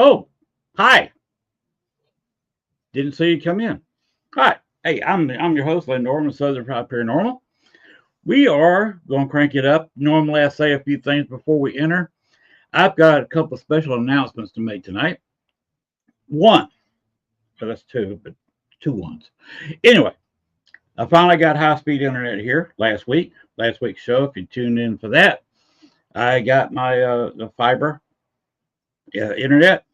Oh, hi. Didn't see you come in. Hi. Hey, I'm your host, Len Dorman, 30PM Paranormal. We are going to crank it up. Normally, I say a few things before we enter. I've got a couple of special announcements to make tonight. One, so that's two, but two ones. Anyway, I finally got high-speed internet here last week. Last week's show, if you tuned in for that, I got my the fiber internet,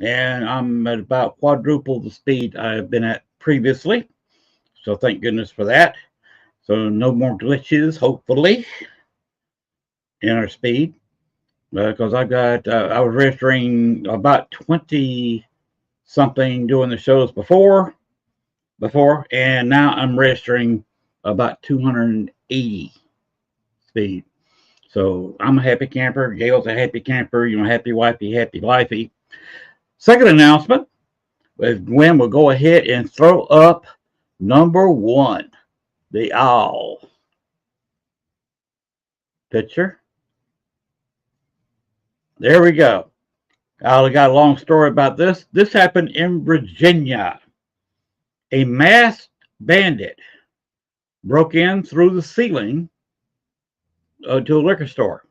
and I'm at about quadruple the speed I've been at previously. So thank goodness for that. So no more glitches, hopefully, in our speed. Because I was registering about 20 something doing the shows before, and now I'm registering about 280 speed. So I'm a happy camper. Gail's a happy camper. Happy wifey, happy lifey. Second announcement is Gwen will go ahead and throw up number one, the owl. Picture. There we go. I got a long story about this. This happened in Virginia. A masked bandit broke in through the ceiling to a liquor store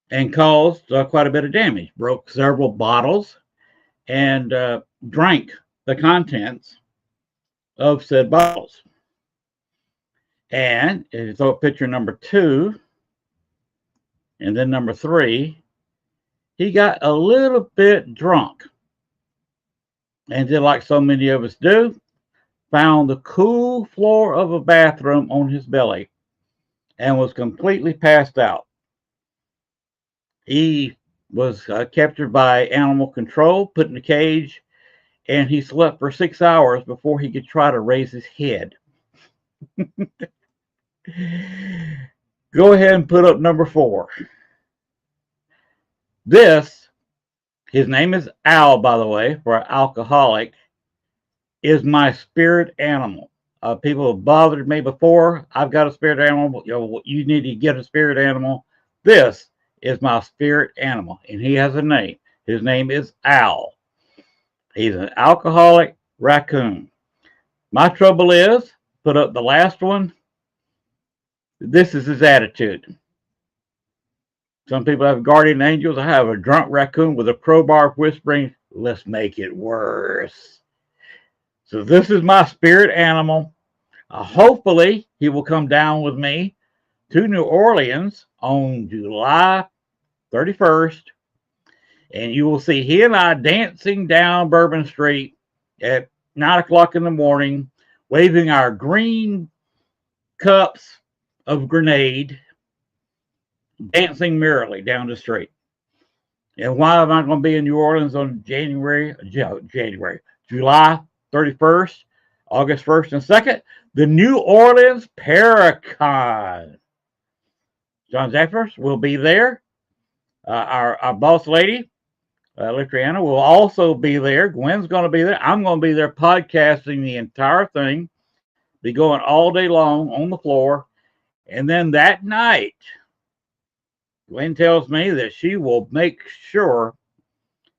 and caused quite a bit of damage. Broke several bottles and drank the contents of said bottles. And if you throw up picture number 2 and then number 3, he got a little bit drunk and did like so many of us do, found the cool floor of a bathroom on his belly and was completely passed out. He was captured by animal control, put in a cage, and he slept for 6 hours before he could try to raise his head. Go ahead and put up number 4. His name is Al, by the way, for an alcoholic, is my spirit animal. People have bothered me before. I've got a spirit animal. You need to get a spirit animal. This is my spirit animal, and he has a name. His name is Al. He's an alcoholic raccoon. My trouble is, put up the last one. This is his attitude. Some people have guardian angels. I have a drunk raccoon with a crowbar whispering, let's make it worse. So this is my spirit animal. Hopefully, he will come down with me to New Orleans on July 31st. And you will see he and I dancing down Bourbon Street at 9 o'clock in the morning, waving our green cups of grenade, dancing merrily down the street. And why am I going to be in New Orleans on July 31st, August 1st and 2nd? The New Orleans Paracon. John Zephyrs will be there. Our boss lady, Litriana, will also be there. Gwen's going to be there. I'm going to be there podcasting the entire thing. Be going all day long on the floor. And then that night, Gwen tells me that she will make sure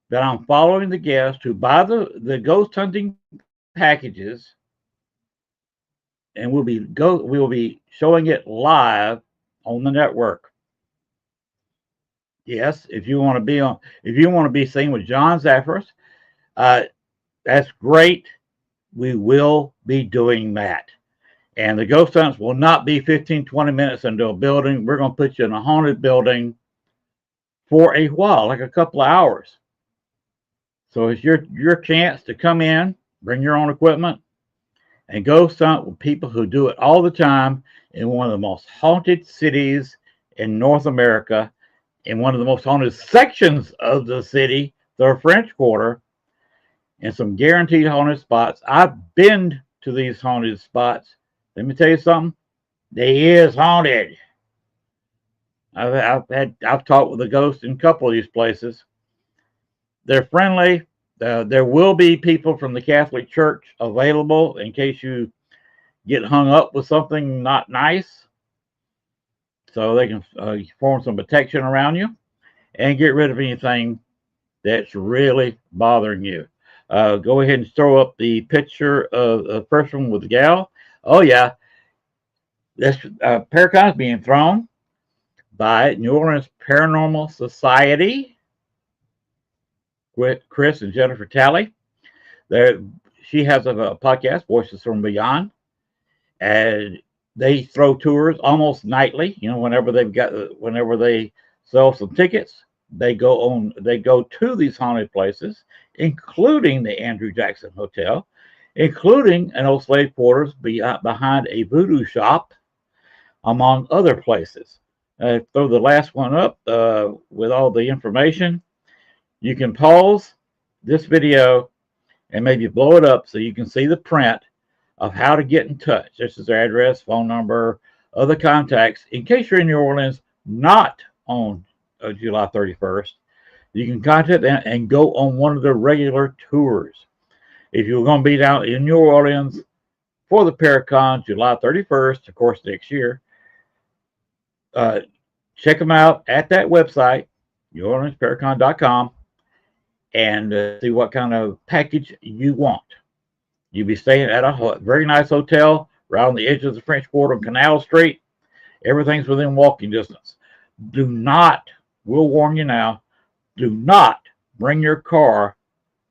that I'm following the guests who buy the ghost hunting packages, and we'll be showing it live on the network. Yes, if you want to be seen with John Zephyrs, that's great. We will be doing that. And the ghost hunts will not be 15, 20 minutes into a building. We're going to put you in a haunted building for a while, like a couple of hours. So it's your chance to come in, bring your own equipment, and ghost hunt with people who do it all the time in one of the most haunted cities in North America, in one of the most haunted sections of the city, the French Quarter, and some guaranteed haunted spots. I've been to these haunted spots. Let me tell you something. They is haunted. I've talked with the ghosts in a couple of these places. They're friendly. There will be people from the Catholic Church available in case you get hung up with something not nice, so they can form some protection around you and get rid of anything that's really bothering you. Go ahead and throw up the picture of the first one with the gal. Oh yeah, this Paracon's being thrown by New Orleans Paranormal Society with Chris and Jennifer Talley. There, she has a podcast, Voices from Beyond, and they throw tours almost nightly. You know, whenever they sell some tickets, they go to these haunted places, including the Andrew Jackson Hotel, including an old slave quarters behind a voodoo shop, among other places. Throw the last one up with all the information. You can pause this video and maybe blow it up so you can see the print of how to get in touch. This is their address, phone number, other contacts. In case you're in New Orleans, not on July 31st, you can contact them and go on one of their regular tours. If you're going to be down in New Orleans for the Paracon, July 31st, of course, next year, check them out at that website, NewOrleansParacon.com, and see what kind of package you want. You'll be staying at a very nice hotel right on the edge of the French Quarter on Canal Street. Everything's within walking distance. Do not, we'll warn you now, do not bring your car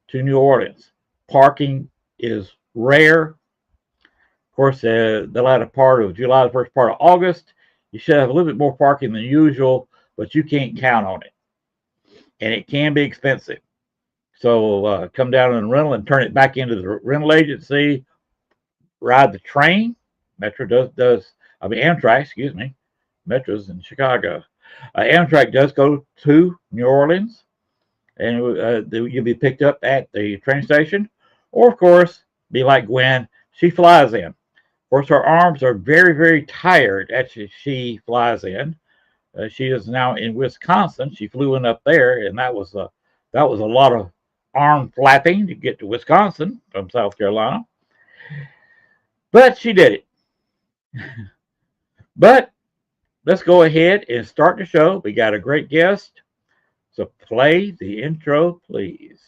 to New Orleans. Parking is rare. Of course, the latter part of July, the first part of August, you should have a little bit more parking than usual, but you can't count on it. And it can be expensive. So come down in the rental and turn it back into the rental agency. Ride the train. Amtrak, excuse me. Metro's in Chicago. Amtrak does go to New Orleans, and you'll be picked up at the train station. Or, of course, be like Gwen, she flies in. Of course, her arms are very, very tired as she flies in. She is now in Wisconsin. She flew in up there, and that was a lot of arm flapping to get to Wisconsin from South Carolina. But she did it. But let's go ahead and start the show. We got a great guest. So play the intro, please.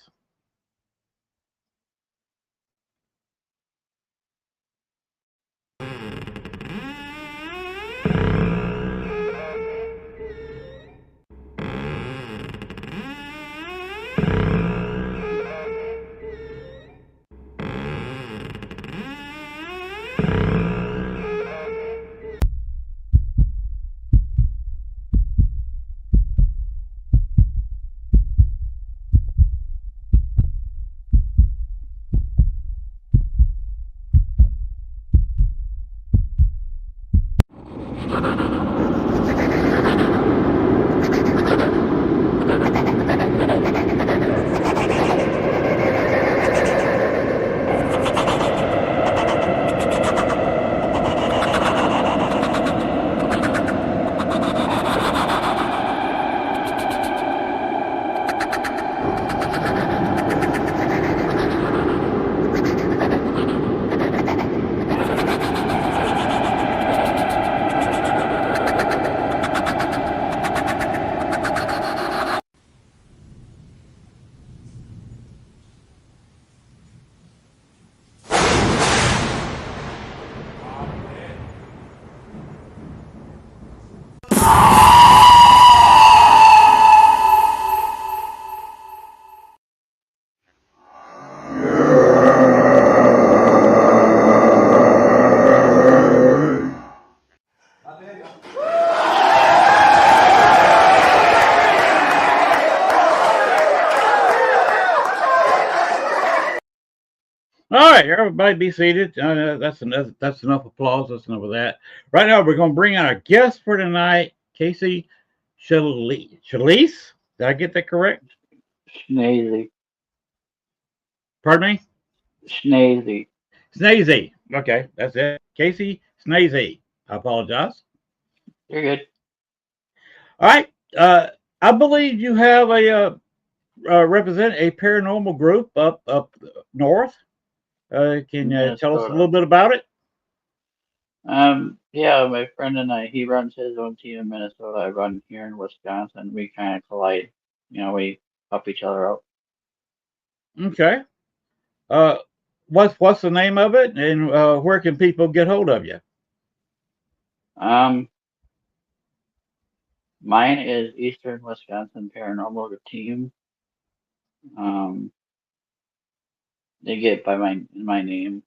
All right, everybody be seated. That's enough applause. That's enough of that. Right now, we're going to bring out our guest for tonight, Casey Schnese. Did I get that correct? Schnese. Pardon me? Schnese. Schnese. Okay, that's it. Casey Schnese. I apologize. You're good. All right. I believe you have represent a paranormal group up north. Can you tell us a little bit about it? Yeah, my friend and I, he runs his own team in Minnesota. I run here in Wisconsin. We kind of collide. You know, we help each other out. Okay. What's the name of it, and where can people get hold of you? Mine is Eastern Wisconsin Paranormal Team. They get by my name,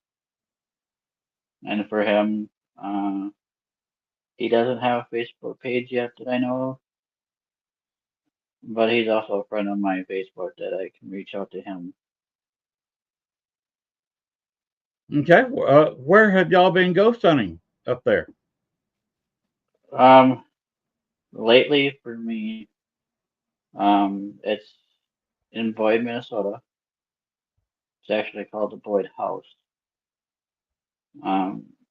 and for him, he doesn't have a Facebook page yet that I know of, but he's also a friend on my Facebook that I can reach out to him. Okay. Where have y'all been ghost hunting up there? Lately for me, it's in Boyd, Minnesota. It's actually called the Boyd House.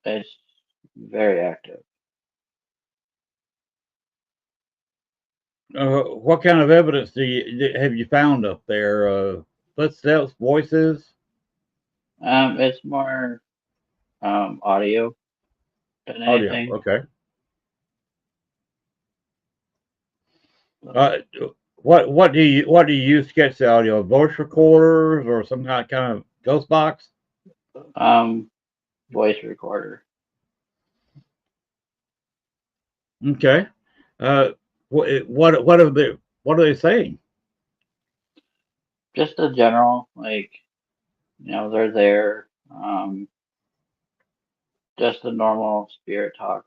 It's very active. What kind of evidence have you found up there? Footsteps, voices? It's more audio than Audio. anything. Okay. What do you use to catch the audio? Voice recorders or some kind of ghost box? Voice recorder. Okay. What are they saying? Just a general, like, they're there. Just the normal spirit talk.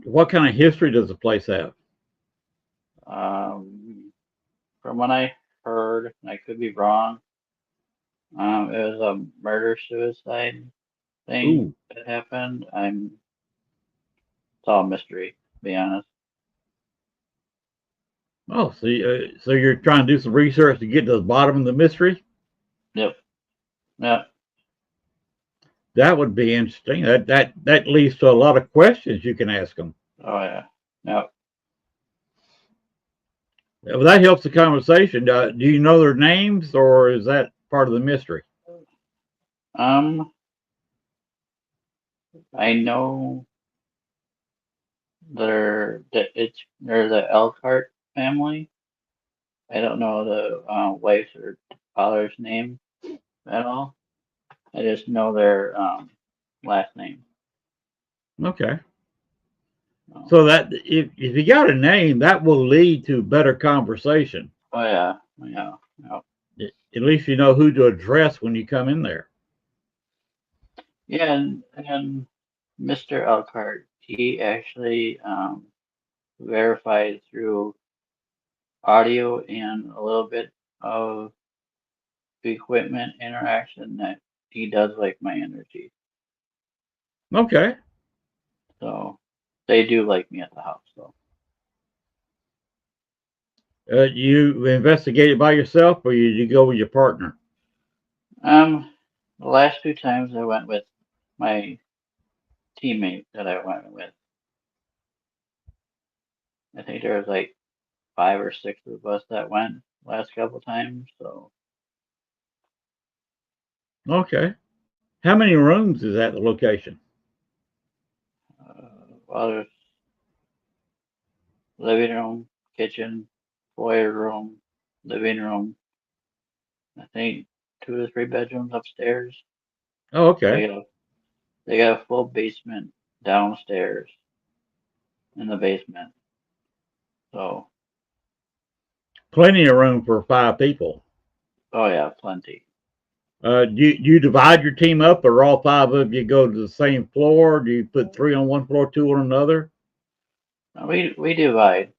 What kind of history does the place have? From what I heard, and I could be wrong, it was a murder suicide thing Ooh. that happened. It's all a mystery, to be honest. Oh, so you're trying to do some research to get to the bottom of the mystery? Yep. Yep. That would be interesting. That leads to a lot of questions you can ask them. Oh yeah. Yep. Well, that helps the conversation. Do you know their names, or is that part of the mystery? I know they're the Elkhart family. I don't know the wife's or father's name at all. I just know their last name. Okay. So that if you got a name, that will lead to better conversation. Oh yeah. Yeah. At least you know who to address when you come in there. Yeah, and Mr. Elkhart, he actually verified through audio and a little bit of equipment interaction that he does like my energy. Okay. So they do like me at the house, though. You investigate it by yourself, or you go with your partner? The last 2 times I went with my teammate that I went with. I think there was like 5 or 6 of us that went last couple times. So Okay. How many rooms is at the location? well, there's living room, kitchen, foyer room, living room. I think 2 to 3 bedrooms upstairs. Oh, okay. They got a full basement downstairs in the basement. So, Plenty of room for 5 people. oh yeah, plenty. Do you divide your team up, or all 5 of you go to the same floor? Do you put 3 on one floor, 2 on another? We divide.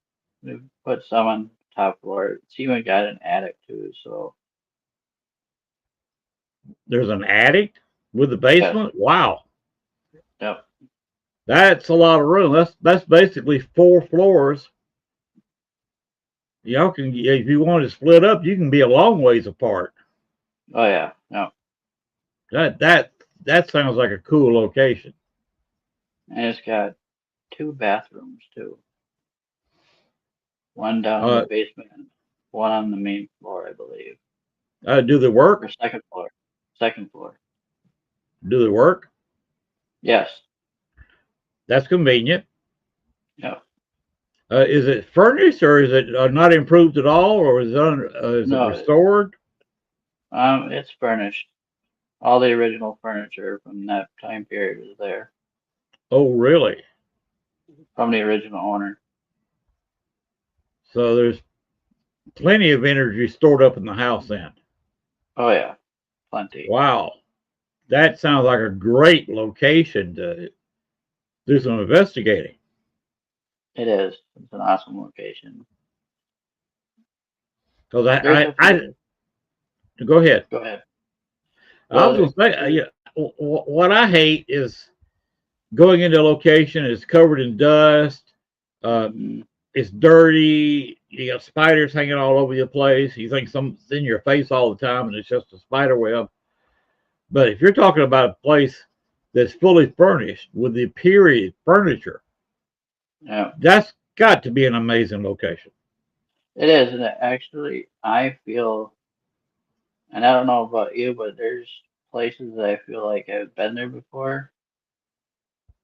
We put some on top floor. It's even got an attic too. So There's an attic with the yes, basement? Wow. yep, That's a lot of room. That's basically 4 floors. Y'all can, if you want to split up, you can be a long ways apart. oh yeah, yep. That sounds like a cool location. And it's got 2 bathrooms too. One down in the Uh, basement, one on the main floor, I believe, do they work? or second floor. Second floor. Do they work? Yes. That's convenient. Yep. Is it furnished or is it not improved at all, or is it No, restored? it's furnished. All the original furniture from that time period is there Oh, really? from the original owner. So there's plenty of energy stored up in the house then. Oh yeah, plenty. Wow. That sounds like a great location to do some investigating. It is. It's an awesome location. Because There's a few. go ahead. Go ahead. I was Well, going to say, yeah, what I hate is going into a location, it's covered in dust, uh, mhm. it's dirty, you got spiders hanging all over the place. You think something's in your face all the time, and it's just a spider web. But if you're talking about a place that's fully furnished with the period furniture, Yeah, that's got to be an amazing location. it is. And actually, I feel, and I don't know about you, but there's places that I feel like I've been there before,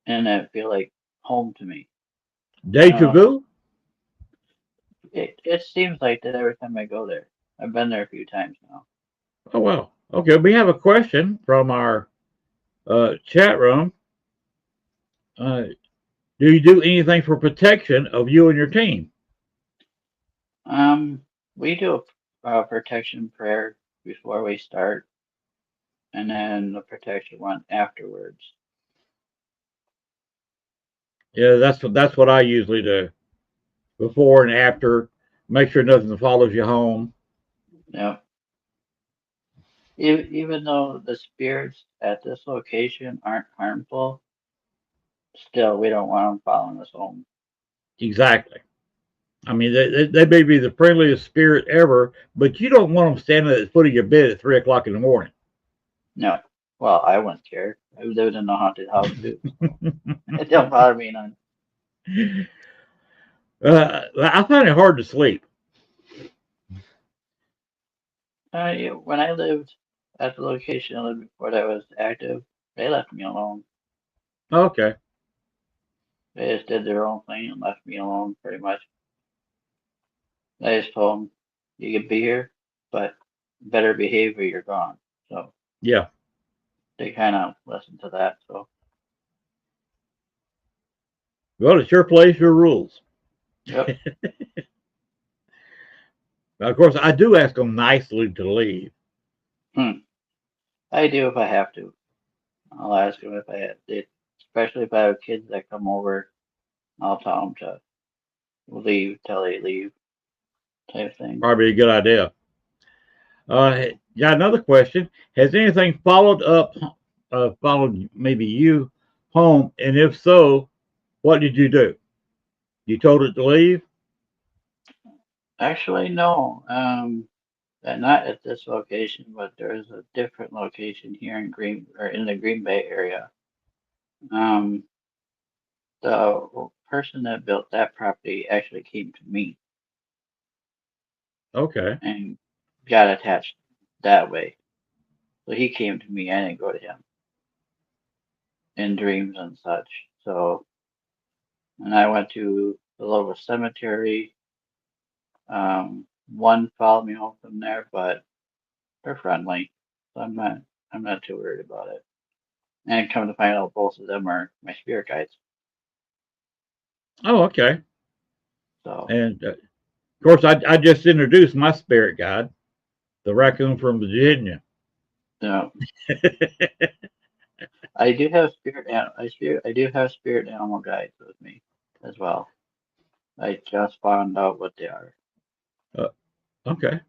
and I feel like home to me. I don't Deja know. vu? It seems like that every time I go there. I've been there a few times now. Oh, well. Okay, we have a question from our chat room. Uh, do you do anything for protection of you and your team? Um, we do a protection prayer before we start, and then the protection one afterwards. Yeah, that's what I usually do. Before and after, make sure nothing follows you home. Yeah. Even though the spirits at this location aren't harmful, still we don't want them following us home. Exactly. I mean, they may be the friendliest spirit ever, but you don't want them standing at the foot of your bed at 3 o'clock in the morning. No. Well, I wouldn't care. I lived in a haunted house too, so it don't bother me none. I find it hard to sleep. Yeah, when I lived at the location I lived before that was active, they left me alone. Okay. They just did their own thing and left me alone pretty much. I just told them, you can be here, but better behave or you're gone. So Yeah. they kind of listened to that. So, Well, it's your place, your rules. yep. Of course, I do ask them nicely to leave. Hmm. I do if I have to. I'll ask them if I have, especially if I have kids that come over, I'll tell them to leave till they leave type thing. Probably a good idea. Got another question. Has anything followed maybe you home? And if so, what did you do? You told it to leave? Actually, no. Not at this location, but there's a different location here in Green or in the Green Bay area. Um, the person that built that property actually came to me Okay. and got attached that way. So he came to me. I didn't go to him in dreams and such. So, and I went to the local cemetery. One followed me home from there, but they're friendly, so I'm not too worried about it. And come to find out, both of them are my spirit guides. Oh, okay. So, And of course, I just introduced my spirit guide, the raccoon from Virginia. you know, I do have I do have spirit animal guides with me as well. I just found out what they are. uh, okay.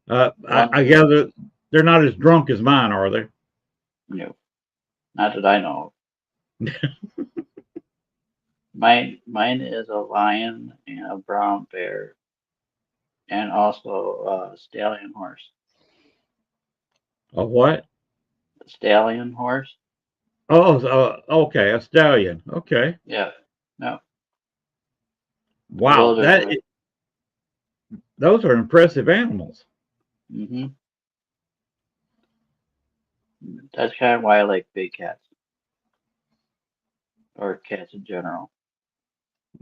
One I of them, gather they're not as drunk as mine, are they? no, not that I know of. Mine is a lion and a brown bear, and also a stallion horse. A what? Stallion horse. Oh, okay, a stallion. Okay. Yeah. No. So Wow, those are good. those are impressive animals. Hmm. That's kind of why I like big cats or cats in general.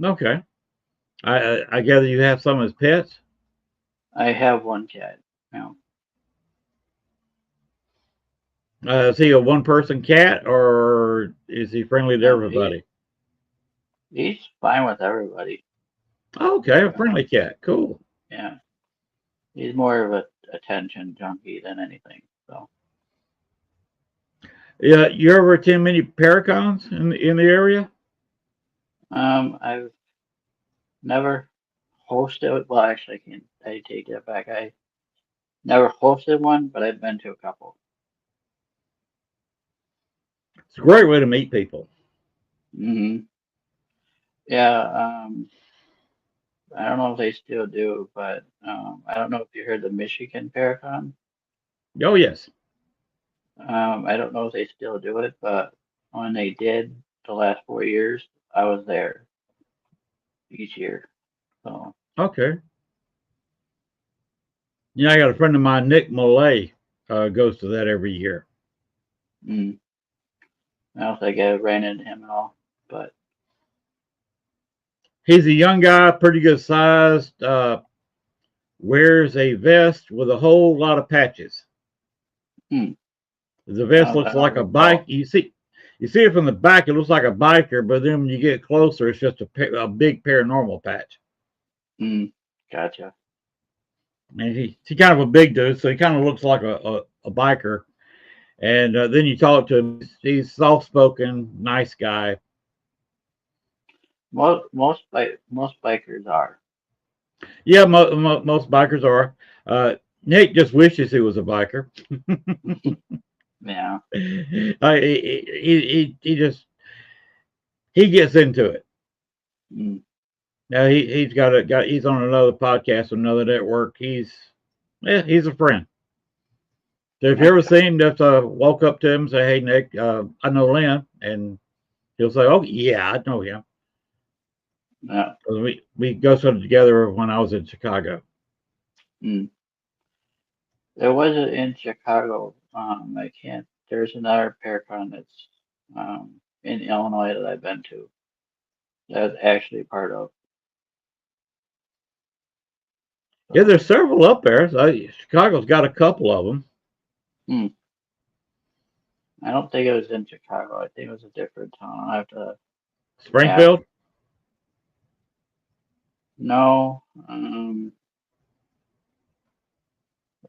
Okay. I gather you have some as pets. I have one cat. Now, Is he a one-person cat, or is he friendly to he, everybody? he's fine with everybody. Okay, a Um, friendly cat. Cool. yeah, he's more of a attention junkie than anything. So, Yeah, you ever attend many paracons in the area? I've never hosted. Well, actually, I take that back. I never hosted one, but I've been to a couple. It's a great way to meet people. Hmm. Yeah. I don't know if they still do, but I don't know if you heard the Michigan Paracon. Oh yes. I don't know if they still do it, but when they did the last 4 years, I was there each year. So, Okay. Yeah, I got a friend of mine, Nick Millay, goes to that every year. mm, I don't think I ran into him at all. But He's a young guy, pretty good sized. Wears a vest with a whole lot of patches. hmm, The vest I looks don't like a bike. recall. You see it from the back. It looks like a biker, but then when you get closer, it's just a big paranormal patch. Mm, gotcha. And he's kind of a big dude, so he kind of looks like a biker. And then you talk to him. He's soft spoken, nice guy. Most bikers are. Yeah, most bikers are. Nick just wishes he was a biker. Yeah. He just he gets into it. Mm, Now he's got he's on another podcast, another network. He's a friend. So if you ever gotcha. see him, just walk up to him and say, "Hey Nick, I know Len," and he'll say, "Oh yeah, I know him." Yeah. 'Cause we go something together when I was in Chicago. Mm. There was it in Chicago. I can't. There's another Paracon that's in Illinois that I've been to. That's actually part of. Yeah, So, there's several up there. So Chicago's got a couple of them. hmm, I don't think it was in Chicago. I think it was a different town. I have to ask. Springfield. No,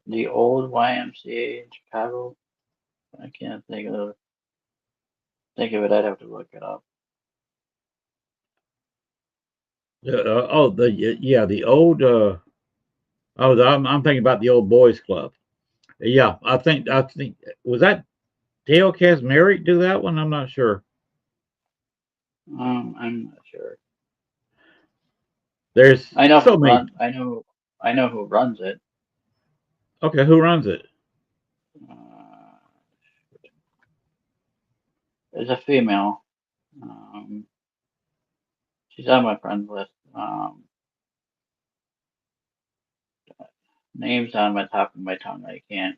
the old YMCA in Chicago. I can't think of it. I'd have to look it up. Oh, the yeah, the old. I'm thinking about the old boys club. Yeah, I think was that Dale Casmeric do that one? I'm not sure. I'm not sure. There's I know so who many. runs. I know who runs it. Okay, who runs it? Uh, it's a female. Um, she's on my friends list. Name's on my top of my tongue. I can't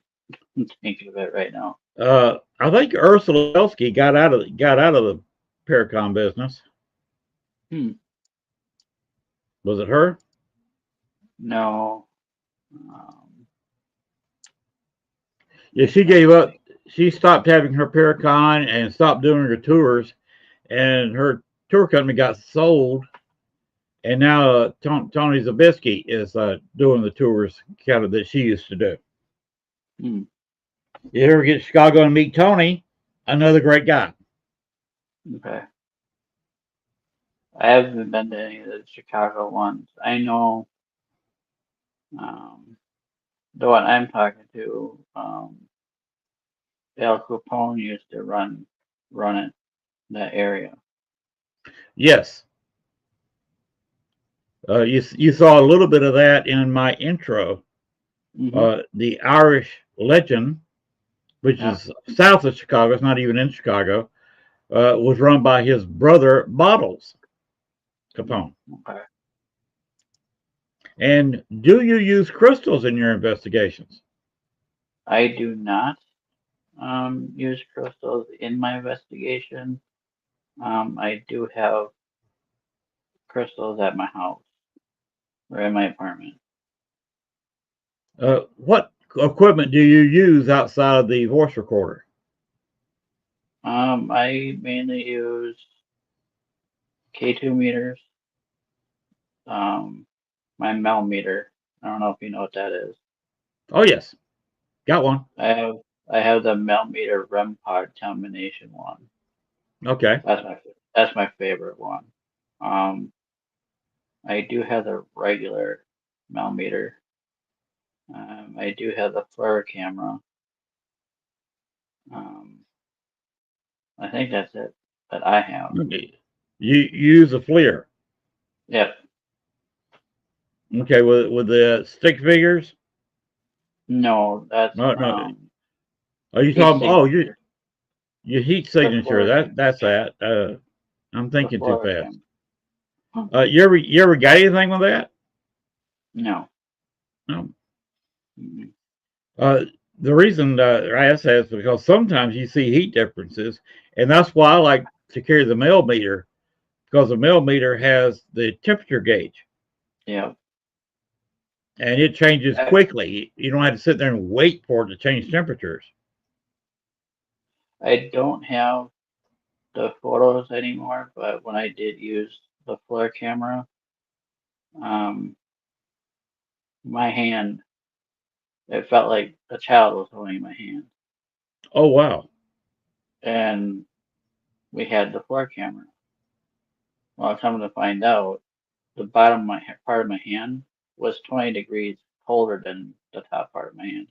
think of it right now. I think Ursula Elsky got out of the Paracon business. Hmm. Was it her? No. Um, Yeah, she let's gave up. see. She stopped having her Paracon and stopped doing her tours, and her tour company got sold. And now Tony Zabisky is doing the tours kind of that she used to do. Hmm. You ever get to Chicago and meet Tony? Another great guy. Okay. I haven't been to any of the Chicago ones. I know um, the one I'm talking to. Al Capone used to run it that area. Yes, you saw a little bit of that in my intro. Hmm. The Irish Legend, which Yeah. is south of Chicago, it's not even in Chicago, was run by his brother Bottles Mm, Capone. okay. And do you use crystals in your investigations? I do not use crystals in my investigation. I do have crystals at my house. We're in my apartment. What equipment do you use outside of the voice recorder? I mainly use K2 meters. My Mel meter. I don't know if you know what that is. Oh yes, got one. I have the Mel meter REM pod combination one. Okay. That's my favorite one. I do have the regular Mel meter. I do have the flare camera. Um, I think that's it that I have. Okay. You use a FLIR. Yep. Okay, with the stick figures. No, that's No, no. Are you heat talking? Oh, signature. your heat The signature. flare That camera. that's that. I'm The thinking too flare fast. camera. You ever got anything with that? No. No. Mm-mm. The reason I ask that is because sometimes you see heat differences, and that's why I like to carry the mel meter, because the mel meter has the temperature gauge Yeah. and it changes I, quickly. You don't have to sit there and wait for it to change temperatures. I don't have the photos anymore, but when I did use the flare camera, um, my hand, it felt like a child was holding my hand. Oh wow. And we had the flare camera. Well, come to find out, the bottom of part of my hand was 20 degrees colder than the top part of my hand.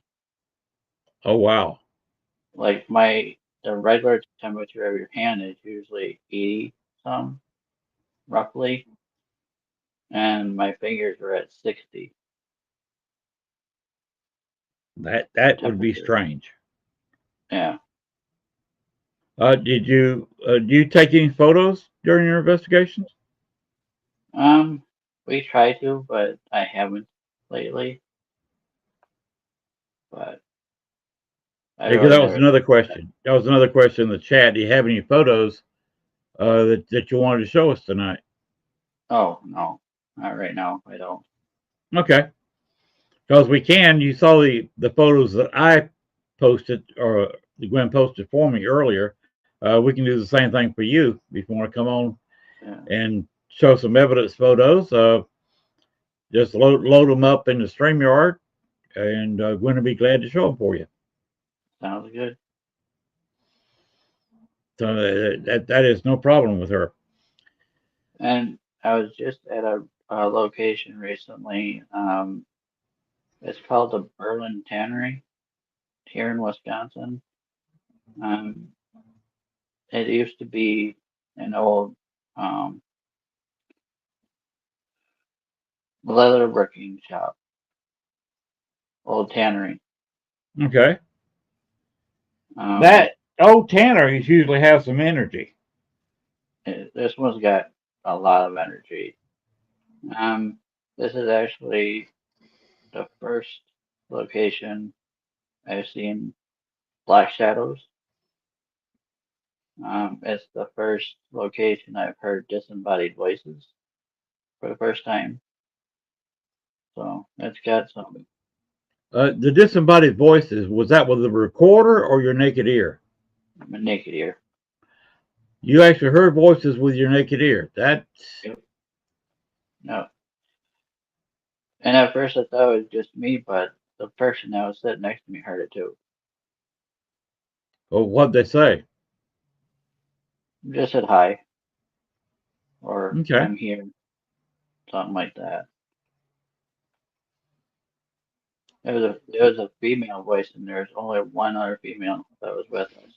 Oh wow. Like the regular temperature of your hand is usually 80 some, roughly, and my fingers were at 60 That would be temperature. strange. Yeah. Did you do you take any photos during your investigations? We try to, but I haven't lately. But I'd Because really that was never do another that. question. That was another question in the chat. Do you have any photos that you wanted to show us tonight? Oh no, not right now. I don't. Okay. Because we can. You saw the photos that I posted, or Gwen posted for me earlier. We can do the same thing for you if you want to come on Yeah, and show some evidence photos. Just load them up in the StreamYard, and Gwen will be glad to show them for you. sounds good. So that is no problem with her. And I was just at a location recently. It's called the Berlin Tannery here in Wisconsin. Um, it used to be an old um, leather working shop, old tannery. Okay. Um, That old tanneries usually have some energy. this one's got a lot of energy. Um, this is actually the first location I've seen black shadows. It's the first location I've heard disembodied voices for the first time. So it's got some The disembodied voices, was that with the recorder or your naked ear? naked ear. You actually heard voices with your naked ear. That's Yep. No. And at first I thought it was just me, but the person that was sitting next to me heard it too. what'd they say? Just said hi or Okay. I'm here, something like that. There was a female voice and there's only one other female that was with us.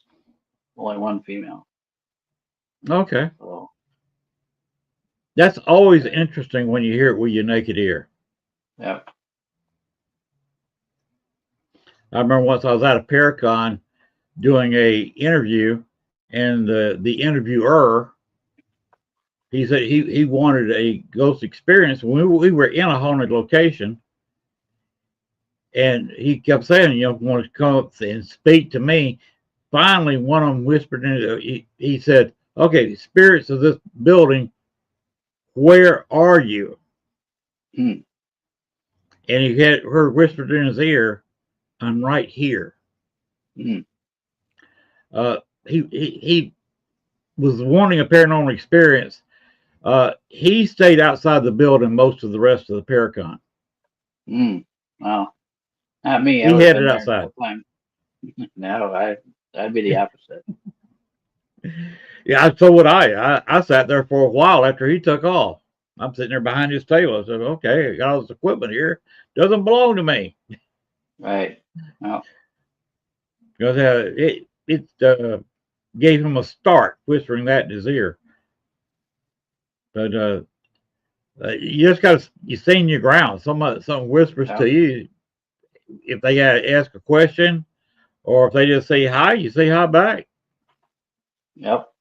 Only one female. Okay. So That's always interesting when you hear it with your naked ear. yeah. I remember once I was at a Paracon doing a interview, and the interviewer, he said he wanted a ghost experience. We were in a haunted location, and he kept saying, want to come up and speak to me. Finally, one of them whispered he said, "Okay, spirits of this building, where are you?" Hmm. and he had heard whispered in his ear, "I'm right here." Mm. He was wanting a paranormal experience. He stayed outside the building most of the rest of the Paracon. Mm. Well, not me. I He would have been headed there the outside. whole time. No, I'd be the opposite. Yeah, so would I. I sat there for a while after he took off. I'm sitting there behind his table. I said, "Okay, I got all this equipment here. Doesn't belong to me." Right. Well, Because it gave him a start whispering that in his ear. But you just got to you stand your ground. Someone whispers yeah. to you. If they ask a question, or if they just say hi, you say hi back. Yep.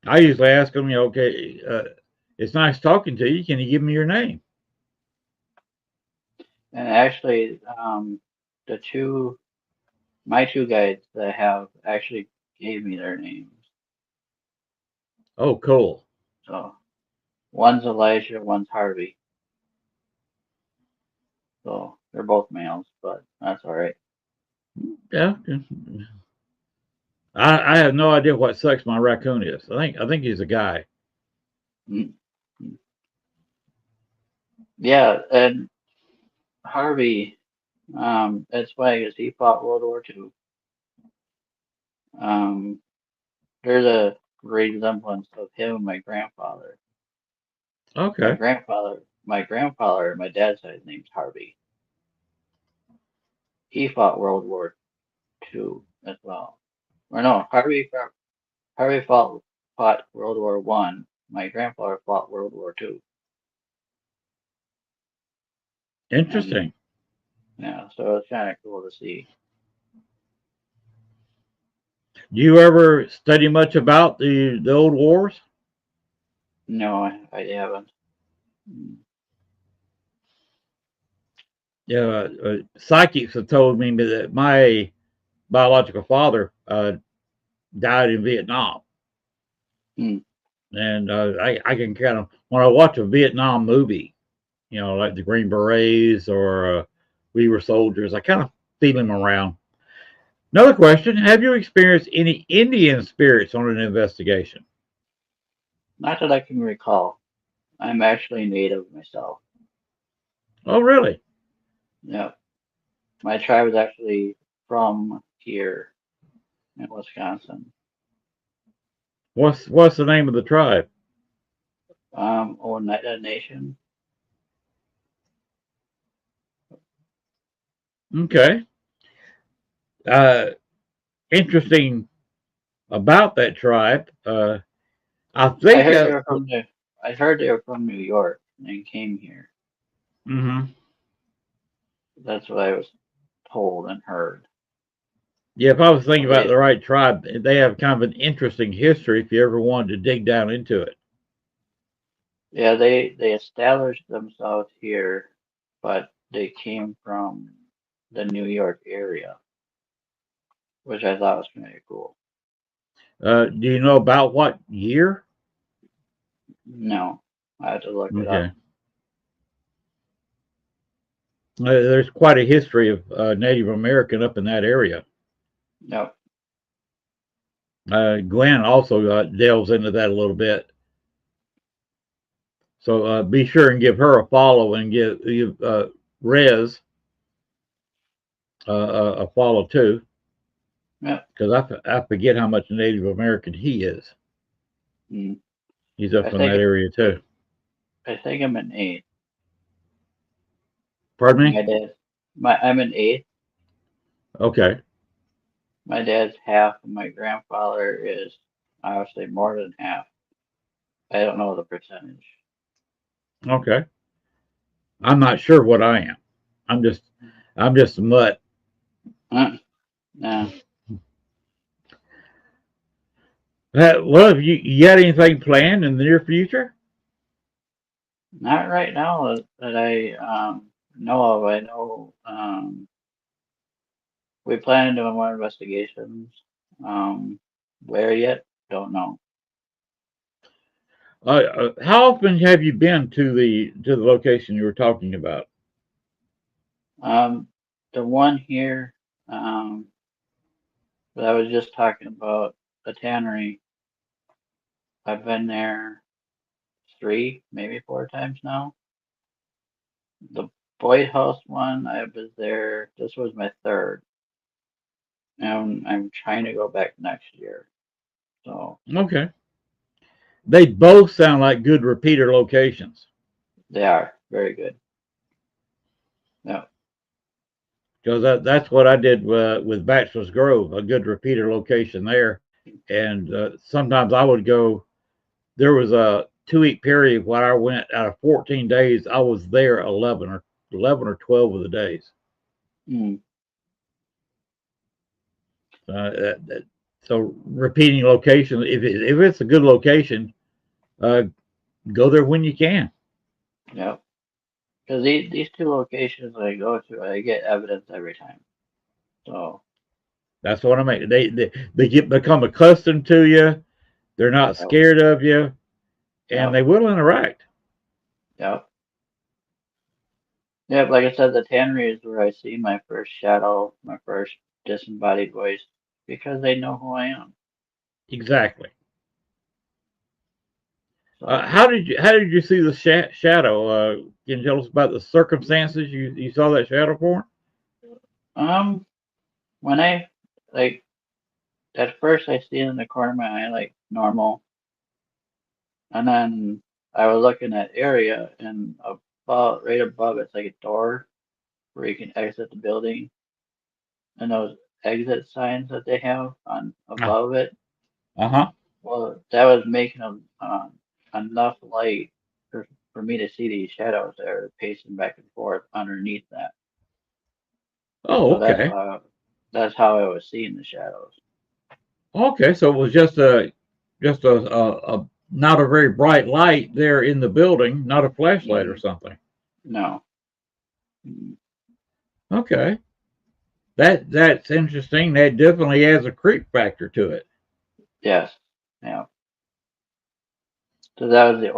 I usually ask them, okay, it's nice talking to you. Can you give me your name? And actually, my two guides that I have actually gave me their names. Oh, cool. So one's Elijah, one's Harvey. So they're both males, but that's all right. Yeah. I have no idea what sex my raccoon is. I think he's a guy. Mm. Mm. Yeah, and Harvey, that's why because he fought World War II. Um, there's a great resemblance of him and my grandfather. Okay. My dad's side name's Harvey. He fought World War II as well. Or no, Harvey fought World War One. My grandfather fought World War II. And Interesting. yeah, so it's kind of cool to see. Do you ever study much about the old wars? No, I haven't. Mm. Yeah, psychics have told me that my biological father died in Vietnam, Mm. and I can kind of when I watch a Vietnam movie, like the Green Berets or We Were Soldiers, I kind of feel him around. Another question: have you experienced any Indian spirits on an investigation? Not that I can recall. I'm actually native myself. Oh, really? Yeah, my tribe is actually from here in Wisconsin. What's the name of the tribe? Oneida Nation. Okay. Uh, interesting about that tribe. I I think. heard they were from the. I heard they were from New York and came here. Mhm. That's what I was told and heard. Yeah, if I was thinking So about the right tribe, they have kind of an interesting history. If you ever wanted to dig down into it. they established themselves here, but they came from the New York area, which I thought was pretty cool. Do you know about what year? No, I had to look it Okay. up. There's quite a history of Native American up in that area. Nope. Gwen also delves into that a little bit. So be sure and give her a follow and give Rez a follow too, Yep. because I forget how much Native American he is. Mm. He's up I in that think area too. I think I'm an eighth. Pardon My me? dad, I'm an eighth. Okay. My dad's half, and my grandfather is obviously more than half. I don't know the percentage. Okay. I'm not sure what I am. I'm just I'm just a mutt. Nah, Well, have you got anything planned in the near future? not right now that I know of. I know we plan on doing more investigations. Um, where yet? Don't know. How often have you been to the location you were talking about? The one here, that I was just talking about, the tannery, I've been there 3, maybe 4 times now. The Boyd House one, I was there, this was my 3rd. And I'm trying to go back next year. So Okay. They both sound like good repeater locations. they are very good. Yeah. Because that's what I did with Bachelor's Grove, a good repeater location there. And sometimes I would go. There was a 2 week period when I went out of 14 days. I was there 11 or 12 of the days. Mm, So repeating location, if it's a good location, uh, go there when you can. yeah. Because these 2 locations I go to, I get evidence every time. So, That's what I mean. They become accustomed to you. They're not yep, scared of you, and yep, they will interact. yep. Yep, like I said, the tannery is where I see my first shadow, my first disembodied voice, because they know who I am. Exactly. So, How did you see the shadow? Can you tell us about the circumstances you saw that shadow for? um, when I, like, at first I see it in the corner of my eye, like, normal. And then I was looking at area, and about right above it's like a door where you can exit the building, and those exit signs that they have on above it. Uh-huh. Well, that was making enough light for me to see these shadows that are pacing back and forth underneath that. Oh, So okay. that's how I was seeing the shadows. Okay, so it was just a not a very bright light there in the building, not a flashlight or Mm, something. no. Mm, Okay. That's interesting. That definitely adds a creep factor to it. yes. Yeah. So that was the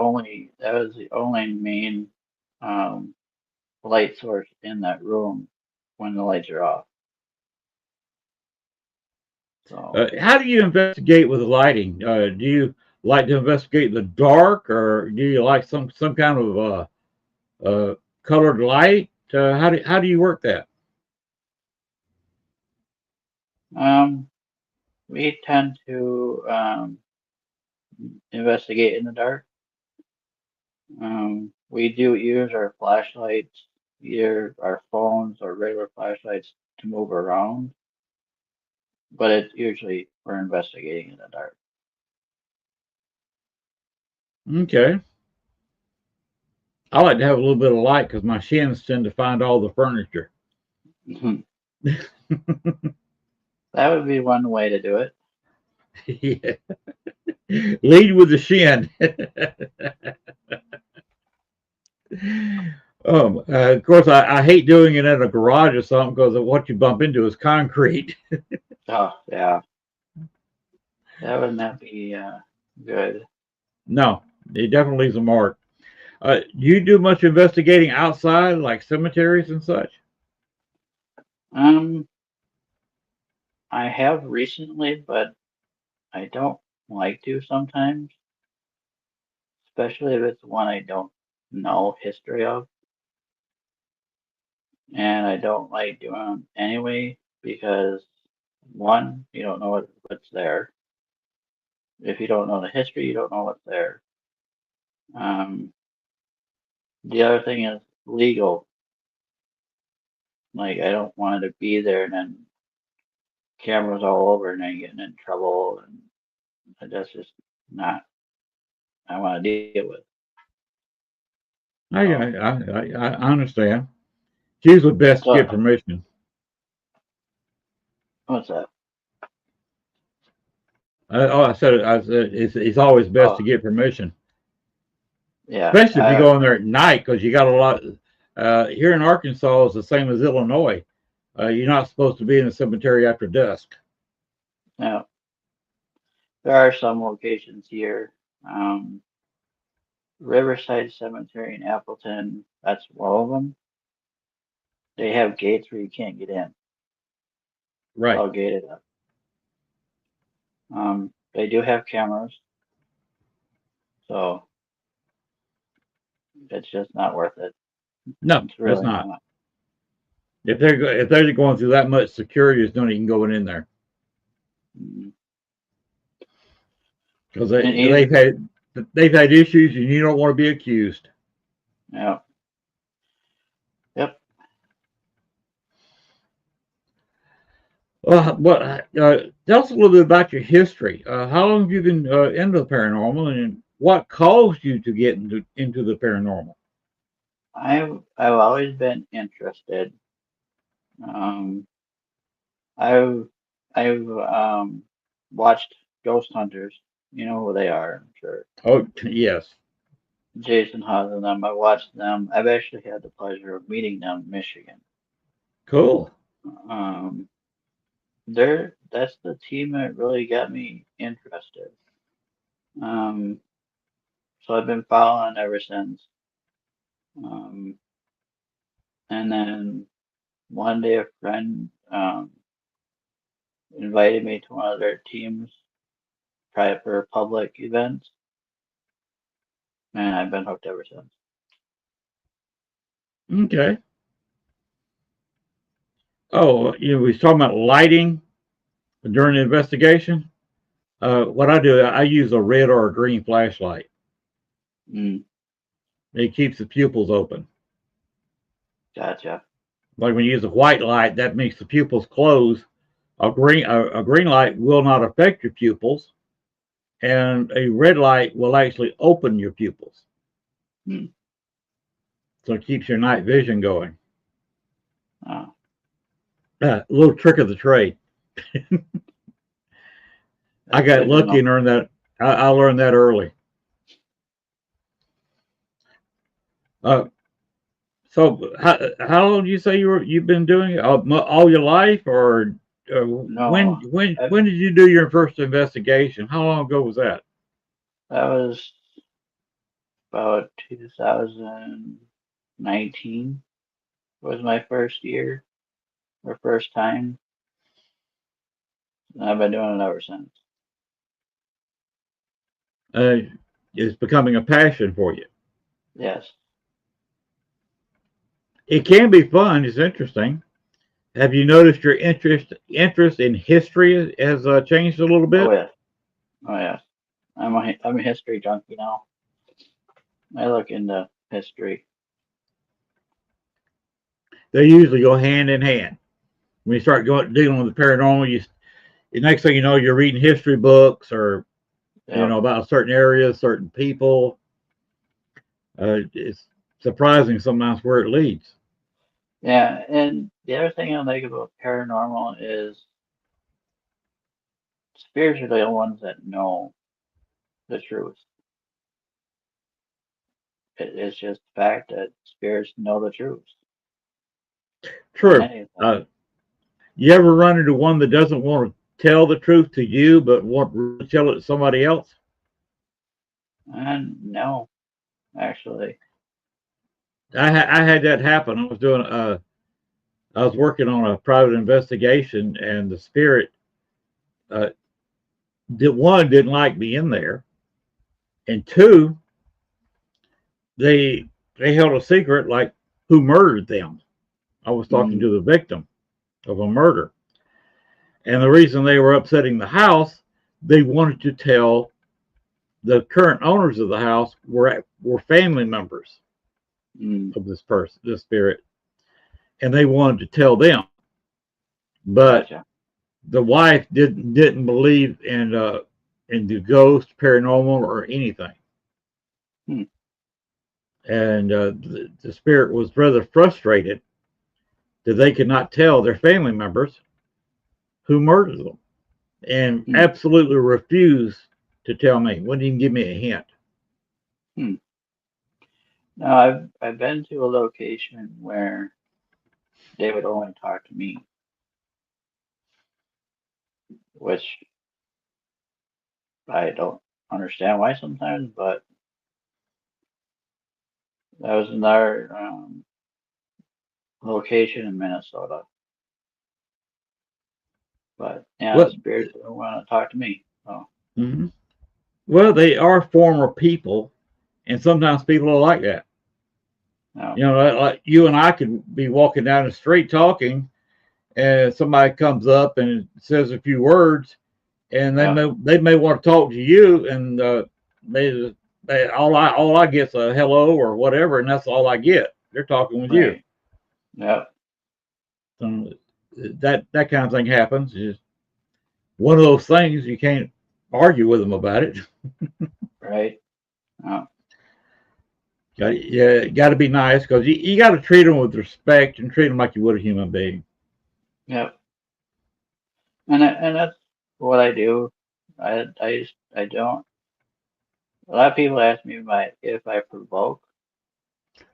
only main um light source in that room when the lights are off. So How do you investigate with the lighting? Do you like to investigate in the dark, or do you like some kind of colored light? How do you work that? um we tend to investigate in the dark. We do use our flashlights, either our phones or regular flashlights to move around, but it's usually we're investigating in the dark. Okay. I like to have a little bit of light because my shins tend to find all the furniture. That would be one way to do it. Yeah. Lead with the shin. Of course, I hate doing it in a garage or something because what you bump into is concrete. Oh, yeah, that would not be good. No, it definitely leaves a mark. Do you do much investigating outside, like cemeteries and such? Um, I have recently, but I don't like to sometimes, especially if it's one I don't know history of, and I don't like doing them anyway because one, you don't know what's there. If you don't know the history, you don't know what's there. Um, the other thing is legal. Like I don't want it to be there and then cameras all over and then getting in trouble, and that's just not I want to deal with. I, So, I understand. It's usually best to get so permission. what's that? I said it's always best Oh, to get permission, yeah. especially if you go in there at night because you got a lot. Here in Arkansas is the same as Illinois. You're not supposed to be in the cemetery after dusk. Yeah. There are some locations here. Um, Riverside Cemetery in Appleton, that's one of them. They have gates where you can't get in. It's Right. all gated up. They do have cameras, so it's just not worth it. No, It's it's really not. not. If they're going through that much security, there's no even going in there Mm. because And even, they've had issues, and you don't want to be accused. yeah, yep. Tell us a little bit about your history. How long have you been into the paranormal, and what caused you to get into the paranormal? I've always been interested. Um, I've I've watched Ghost Hunters. You know who they are, I'm sure. Oh, yes. Jason Hawes and them. I watched them. I've actually had the pleasure of meeting them in Michigan. Cool. Um, that's the team that really got me interested. Um, so I've been following ever since. Um, and then one day a friend invited me to one of their teams, private or public events, and I've been hooked ever since. Okay. Oh, we was talking about lighting during the investigation. What I do, I use a red or a green flashlight. Mm, It keeps the pupils open. gotcha. Like when you use a white light, that makes the pupils close. A green light will not affect your pupils, and a red light will actually open your pupils. Mm, So it keeps your night vision going. oh, A little trick of the trade. I that's got good to lucky know. and learned that. I learned that early. Uh, how long do you say you've been doing it? All your life, or No, when did you do your first investigation? How long ago was that? that was about 2019 was my first year or first time, and I've been doing it ever since. Uh, it's becoming a passion for you. Yes. It can be fun. It's interesting. Have you noticed your interest in history has changed a little Oh bit? yes. Oh yes. I'm a history junkie now. I look into history. They usually go hand in hand. When you start dealing with the paranormal, the next thing you know, you're reading history books or Yep. about a certain area, certain people. It's surprising sometimes where it leads. Yeah, and the other thing I like about paranormal is spirits are the ones that know the truth. It's just the fact that spirits know the truth on True. anything. You ever run into one that doesn't want to tell the truth to you, but want to tell it to somebody else? And no, actually. I had that happen. I was working on a private investigation, and the spirit, uh, one didn't like me in there, and two, they they held a secret, like who murdered them. I was talking Mm, to the victim of a murder, and the reason they were upsetting the house, they wanted to tell the current owners of the house were family members mm, of this spirit, and they wanted to tell them, but gotcha. the wife didn't believe in the ghost, paranormal, or anything, Hmm, and the spirit was rather frustrated that they could not tell their family members who murdered them, and hmm, absolutely refused to tell me. Wouldn't even give me a hint. hmm. No, I've been to a location where they would only talk to me, which I don't understand why sometimes, but That was another location in Minnesota. But yeah, the What? spirits don't want to talk to me. So Mhm. Well, they are former people, and sometimes people are like that. no, You know, like you and I could be walking down the street talking, and somebody comes up and says a few words, and they yeah, may want to talk to you, and all I get's a hello or whatever, and that's all I get. They're talking with you. right, yeah, So that kind of thing happens. It's one of those things you can't argue with them about it. right, yeah, Yeah, got to be nice because you got to treat them with respect and treat them like you would a human being. yeah. And that's what I do. I don't. A lot of people ask me if I provoke,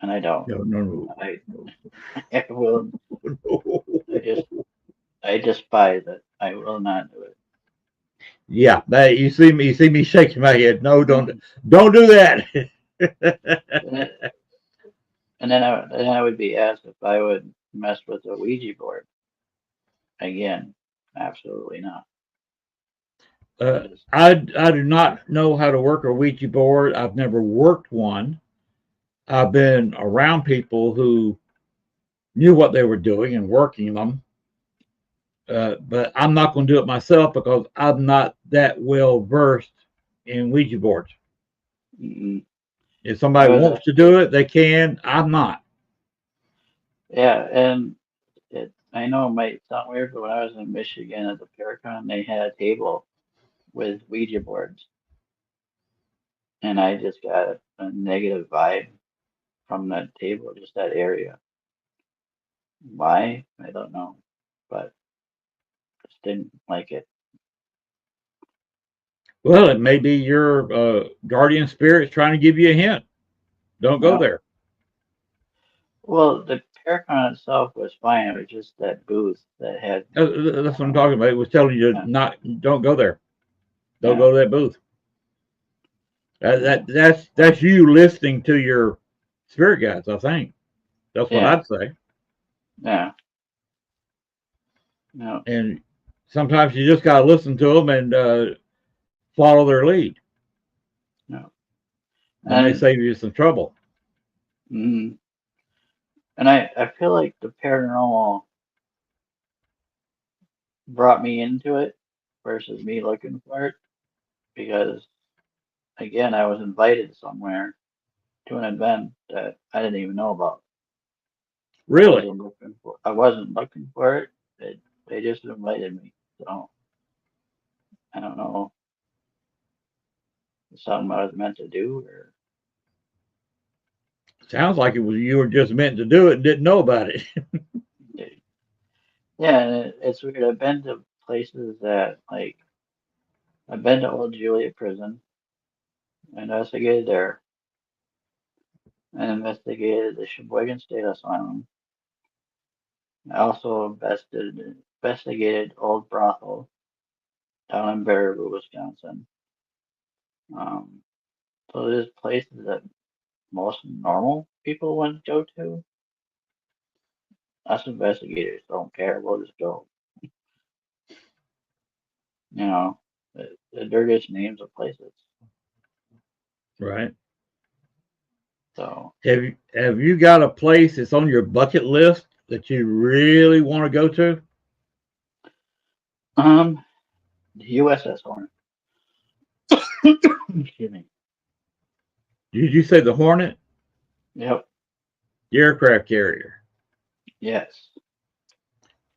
and I don't. No, no, no, I no, I will. no. I just I despise it. I will not do it. Yeah, you see me shaking my head. No, Mm. don't do that. And, it, then I would be asked if I would mess with a Ouija board again. Absolutely not. I uh, just I do not know how to work a Ouija board. I've never worked one. I've been around people who knew what they were doing and working them. But I'm not going to do it myself because I'm not that well versed in Ouija boards. mm-mm. If I somebody was wants to do it, they can. I'm not. yeah, and I know it might sound weird, but when I was in Michigan at the Paracon, they had a table with Ouija boards, and I just got a negative vibe from that table, just that area. Why? I don't know, but just didn't like it. Well, it may be your guardian spirit trying to give you a hint. Don't go No. there. Well, the Paracon itself was fine. It was just that booth that had, That's what I'm talking about. It was telling you yeah, to not, don't go there. Don't yeah, go to that booth. yeah, That's you listening to your spirit guides. I think that's what yeah, I'd say. yeah, no, And sometimes you just gotta listen to them and follow their lead. no. That may And save you some trouble. mm, and I feel like the paranormal brought me into it versus me looking for it because again I was invited somewhere to an event that I didn't even know about. Really? I wasn't looking for it. They just invited me. So I don't know if it's something I was meant to do or Sounds like it was you were just meant to do it and didn't know about it. yeah, and it's weird. I've been to places that like I've been to Old Julia Prison, investigated there, and investigated the Sheboygan State Asylum. I also investigated Old Brothel down in Baraboo, Wisconsin. Um, so there's places that most normal people wouldn't go to. Us investigators don't care. We'll just go. You know, the dirtiest names of places. Right. So, Have you got a place that's on your bucket list that you really want to go to? um, the USS Hornet. Excuse me. Did you say the Hornet? Yep. The aircraft carrier. Yes.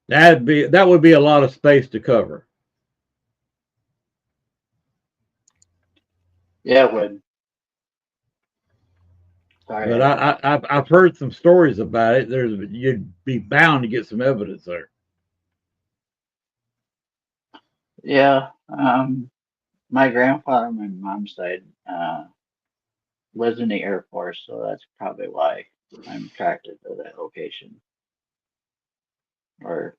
That would be a lot of space to cover. Yeah, it would. Sorry, But I just. I've heard some stories about it. You'd be bound to get some evidence there. Yeah. My grandfather on my mom's side was in the Air Force, so that's probably why I'm attracted to that location or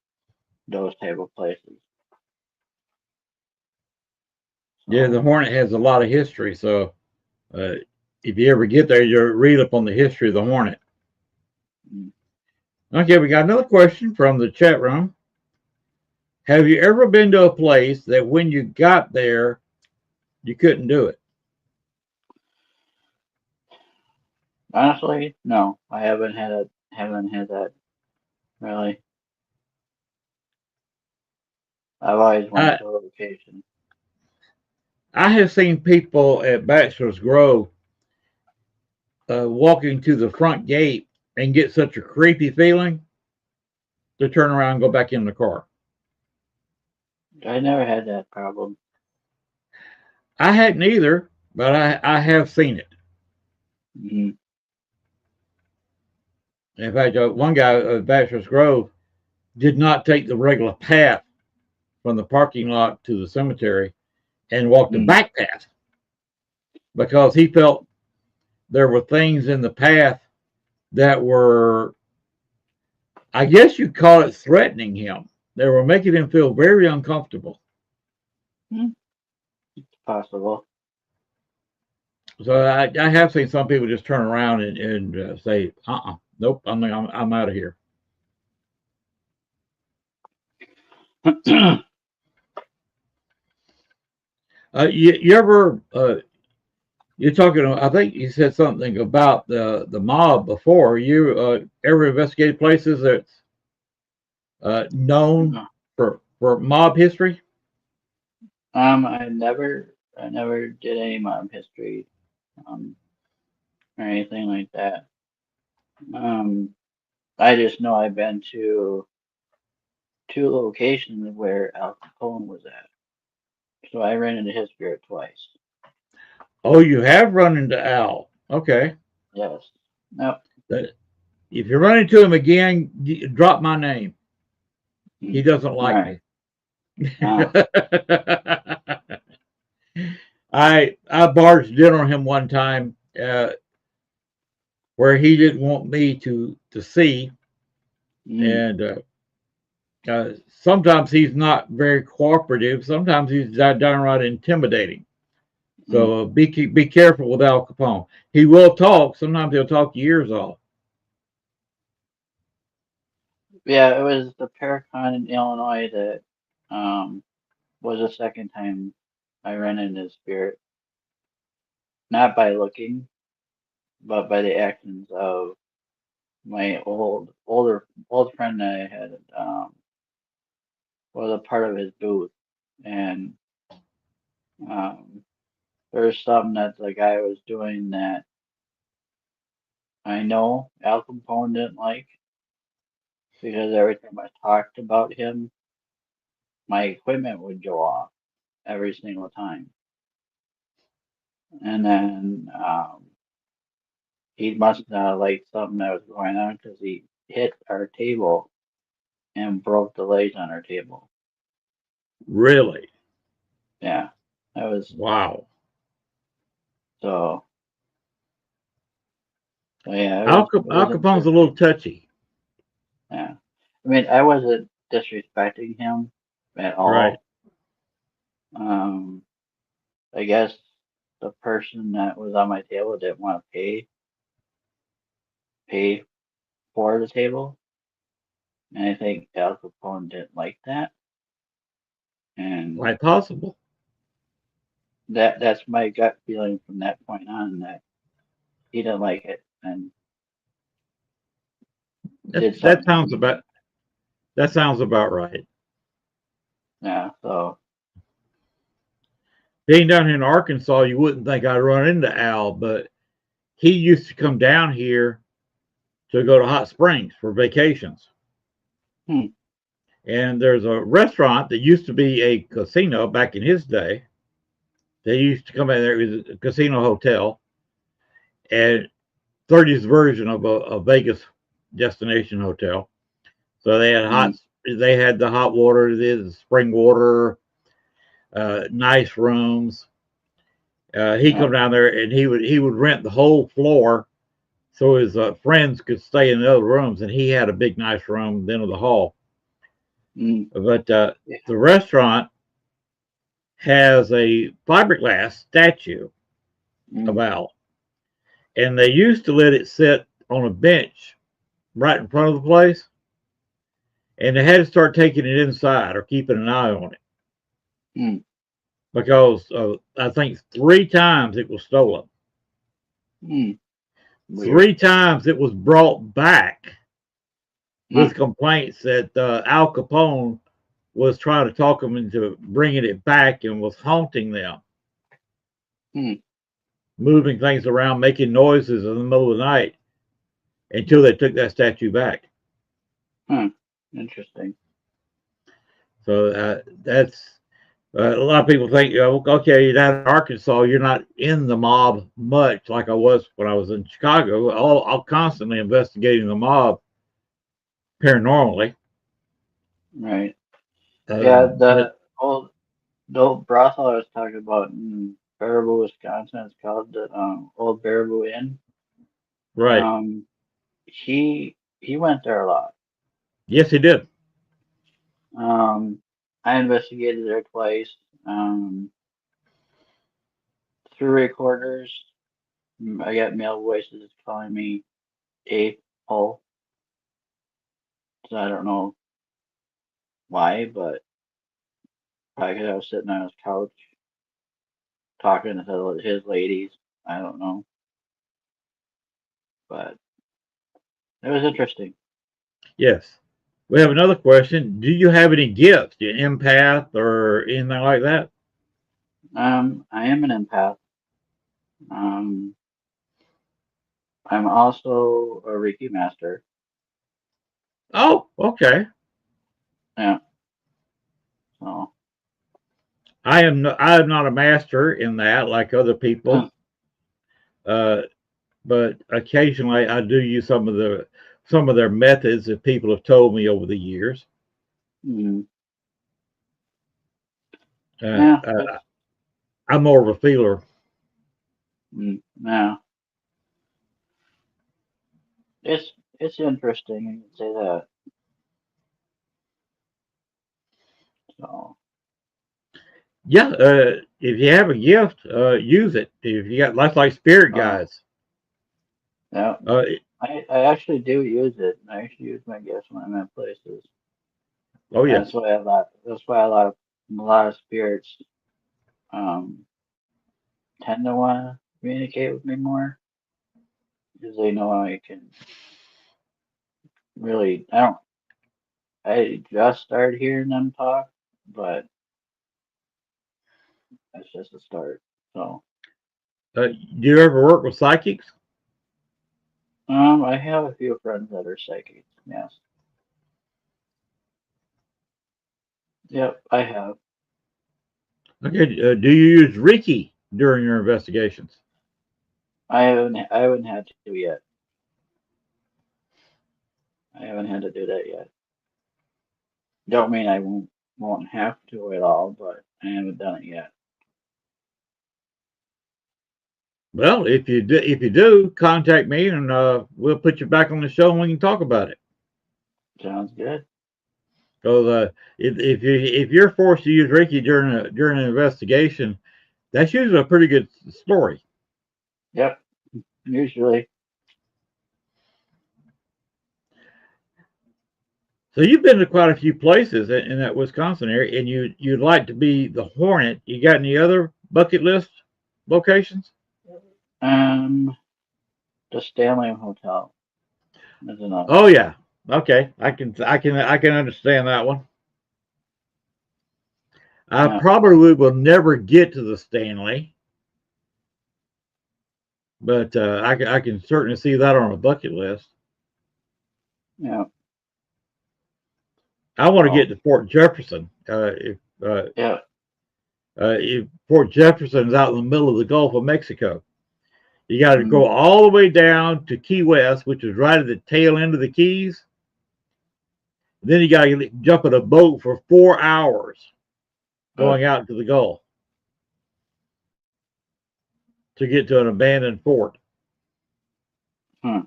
those type of places. Yeah, So, the Hornet has a lot of history, so uh, if you ever get there, you'll read up on the history of the Hornet. Mm. Okay, we got another question from the chat room. Have you ever been to a place that when you got there, you couldn't do it? Honestly, no, I haven't had a haven't had that really. I've always went I, to a location. I have seen people at Bachelor's Grove walking to the front gate and get such a creepy feeling to turn around and go back in the car. I never had that problem. I hadn't either, but I have seen it. Hmm. In fact, one guy at Bachelor's Grove did not take the regular path from the parking lot to the cemetery and walked the Mm. back path because he felt there were things in the path that were, I guess you'd call it, threatening him. They were making him feel very uncomfortable. Mm. It's possible. So I have seen some people just turn around and say, nope, I'm out of here. You ever you're talking? I think you said something about the mob before. You ever investigated places that's known for mob history? I never did any mob history, um, or anything like that. Um, I just know I've been to two locations where Al Capone was at, so I ran into his spirit twice. Oh, you have run into Al. Okay. Yes. Yep. If you run into him again, drop my name. He Mm. doesn't All like right. me. Ah. I barged in on him one time where he didn't want me to see, Mm. and sometimes he's not very cooperative. Sometimes he's downright intimidating. Mm. So be careful with Al Capone. He will talk. Sometimes he'll talk your ears off. Yeah, it was the Paracon in Illinois that was the second time I ran into his spirit. Not by looking, but by the actions of my old friend that I had was a part of his booth, and um, there was something that the guy was doing that I know Al Capone didn't like because every time I talked about him, my equipment would go off every single time, and then he must not like something that was going on because he hit our table and broke the legs on our table. Really? Yeah, that was Wow. so. So yeah, it Al was Capone's a interesting. little touchy. Yeah, I mean, I wasn't disrespecting him at Right. all. Um, I guess the person that was on my table didn't want to pay for the table, and I think Al Capone didn't like that, and Quite possible. that's my gut feeling from that point on that he didn't like it and did That something to sounds me. about right. Yeah, so Being down here in Arkansas, you wouldn't think I'd run into Al, but he used to come down here to go to Hot Springs for vacations. hmm, And there's a restaurant that used to be a casino back in his day. They used to come in there. It was a casino hotel and 30's version of a Vegas destination hotel. So hmm, they had the hot water, the spring water, nice rooms. He yeah, come down there and he would rent the whole floor so his friends could stay in the other rooms, and he had a big nice room then of the hall. hmm, But yeah, the restaurant has a fiberglass statue hmm, of Al, and they used to let it sit on a bench right in front of the place, and they had to start taking it inside or keeping an eye on it Hmm. because I think 3 times it was stolen. Hmm. Weird. 3 times it was brought back with Hmm. complaints that Al Capone was trying to talk them into bringing it back and was haunting them, Hmm. moving things around, making noises in the middle of the night until they took that statue back. Hmm. Interesting. So that's a lot of people think, okay, you're down in Arkansas, you're not in the mob much like I was when I was in Chicago. I'll constantly investigating the mob paranormally. Right. Yeah, But the old brothel I was talking about in Baraboo, Wisconsin, it's called the Old Baraboo Inn. right, Um, he went there a lot. yes, he did. I investigated there twice. Um, through recorders, I got male voices calling me a hole. So I don't know why, but probably 'cause I was sitting on his couch talking to his ladies. I don't know, but it was interesting. Yes. We have another question. Do you have any gifts? You empath or anything like that? I am an empath. Um, I'm also a Reiki master. Oh, okay. Yeah. So, I am not a master in that like other people. Uh, but occasionally I do use some of their methods that people have told me over the years. mm, Uh, yeah, uh, I'm more of a feeler. yeah, it's interesting. You can say that. So, Yeah, if you have a gift, use it. If you got like spirit uh, guides, yeah, uh, I actually do use it. I actually use my gifts when I'm at places. oh yeah, That's why a lot of spirits um tend to want to communicate with me more because they know I can really. I just started hearing them talk, but that's just a start. So, do you ever work with psychics? I have a few friends that are psychics. Yes. Yep, I have. Okay, do you use Reiki during your investigations? I haven't had to yet. I haven't had to do that yet. Don't mean I won't have to at all, but I haven't done it yet. Well, if you do, contact me and we'll put you back on the show and we can talk about it. Sounds good. Because if you're forced to use Reiki during an investigation, that's usually a pretty good story. Yep. Usually. So you've been to quite a few places in that Wisconsin area, and you'd like to be the Hornet. You got any other bucket list locations? Um, the Stanley Hotel is another. Oh yeah, okay, I can understand that one. I Yeah. probably will never get to the Stanley, but I can certainly see that on a bucket list. Yeah. I want to get So, to Fort Jefferson. yeah. If Fort Jefferson is out in the middle of the Gulf of Mexico, you got to Mm, go all the way down to Key West, which is right at the tail end of the Keys. Then you got to jump in a boat for 4 hours uh, going out to the Gulf to get to an abandoned fort. hmm.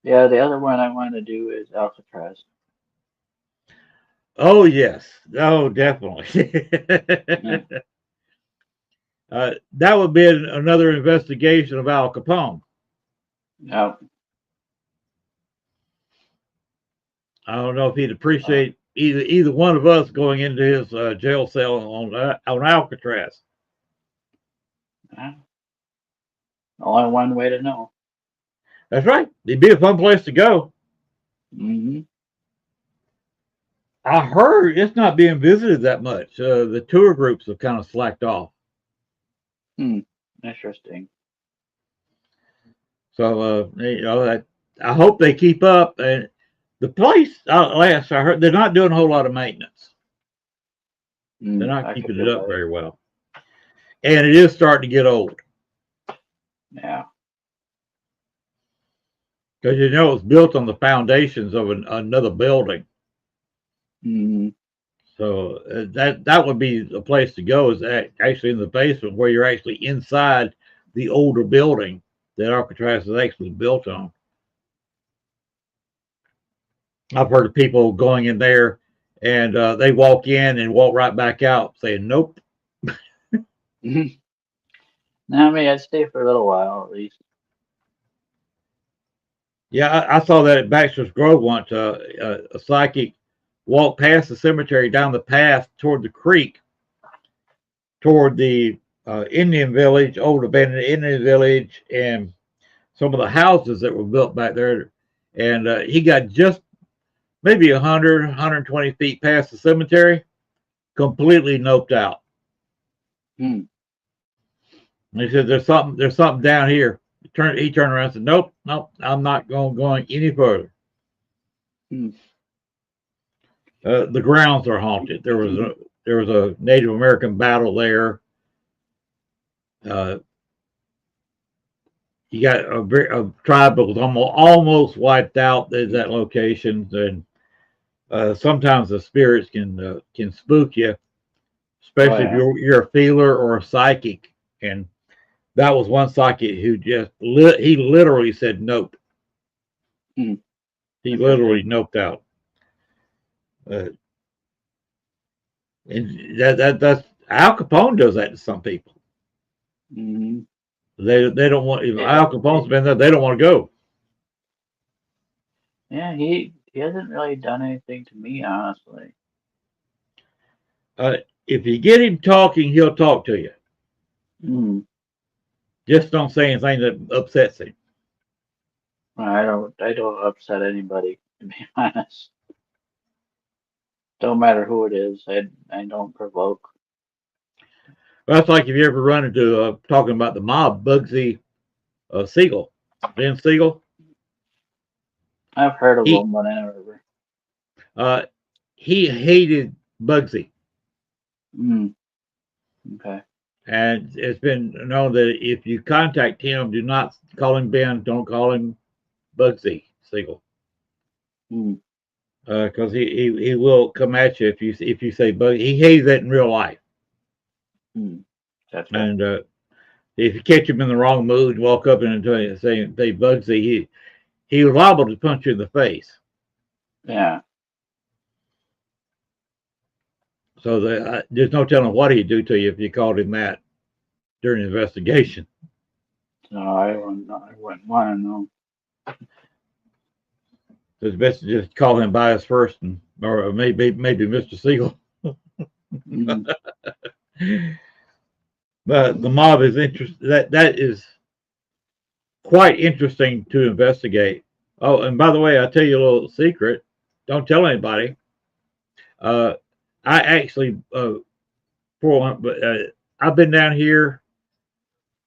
Yeah, the other one I want to do is Alcatraz. Oh yes, oh definitely. Yeah. That would be another investigation of Al Capone. Yep. I don't know if he'd appreciate either one of us going into his jail cell on Alcatraz. Yeah. Only one way to know. That's right. It'd be a fun place to go. Mm-hmm. I heard it's not being visited that much. The tour groups have kind of slacked off. Interesting. So I hope they keep up. And the place, last I heard, they're not doing a whole lot of maintenance. They're not I could keeping be it up right. very well, and it is starting to get old Yeah. because it was built on the foundations of another building. Mm-hmm. So that would be the place to go. Is actually in the basement where you're actually inside the older building that Alcatraz is actually built on. I've heard of people going in there and they walk in and walk right back out saying, nope. Mm-hmm. I mean, I'd stay for a little while at least. Yeah, I saw that at Baxter's Grove once. A psychic walked past the cemetery down the path toward the creek, toward the Indian village, old abandoned Indian village, and some of the houses that were built back there. And he got just maybe 100, 120 feet past the cemetery, completely noped out. Hmm. And he said, "There's something down here." He turned around and said, "Nope, nope, I'm not going any further." Hmm. The grounds are haunted. There was a Native American battle there. You got a tribe that was almost wiped out at that location, and sometimes the spirits can spook you, especially if you're a feeler or a psychic. And that was one psychic who just he literally said nope. Hmm. He literally noped out. And that's Al Capone does that to some people. Mm-hmm. They don't want. If Al Capone's been there, they don't want to go. Yeah, he hasn't really done anything to me, honestly. If you get him talking, he'll talk to you. Mm. Just don't say anything that upsets him. I don't upset anybody, to be honest. Don't matter who it is. I don't provoke. That's like if you ever run into talking about the mob, Bugsy Siegel, Ben Siegel. I've heard of him, but I never. He hated Bugsy. Mm. Okay. And it's been known that if you contact him, do not call him Ben. Don't call him Bugsy Siegel. Mm. Because he will come at you if you say Bugsy. He hates that in real life. Mm. Gotcha. And if you catch him in the wrong mood and walk up and say Bugsy, he was liable to punch you in the face. Yeah. So there's no telling what he'd do to you if you called him that during the investigation. No, I wouldn't want to know. So it's best to just call him by his first, or maybe Mr. Siegel. Mm. But the mob is interesting. That is quite interesting to investigate. Oh, and by the way, I'll tell you a little secret. Don't tell anybody. I actually, I've been down here.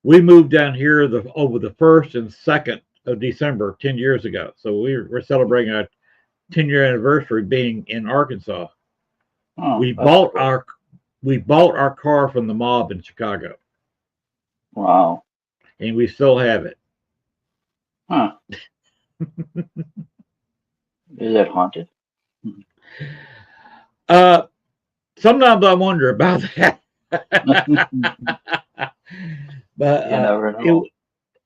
We moved down here over the 1st and 2nd of December 10 years ago. So we're celebrating our 10-year anniversary being in Arkansas. Oh, we bought our car from the mob in Chicago. Wow. And we still have it. Huh. Is it haunted? Sometimes I wonder about that. But you never know.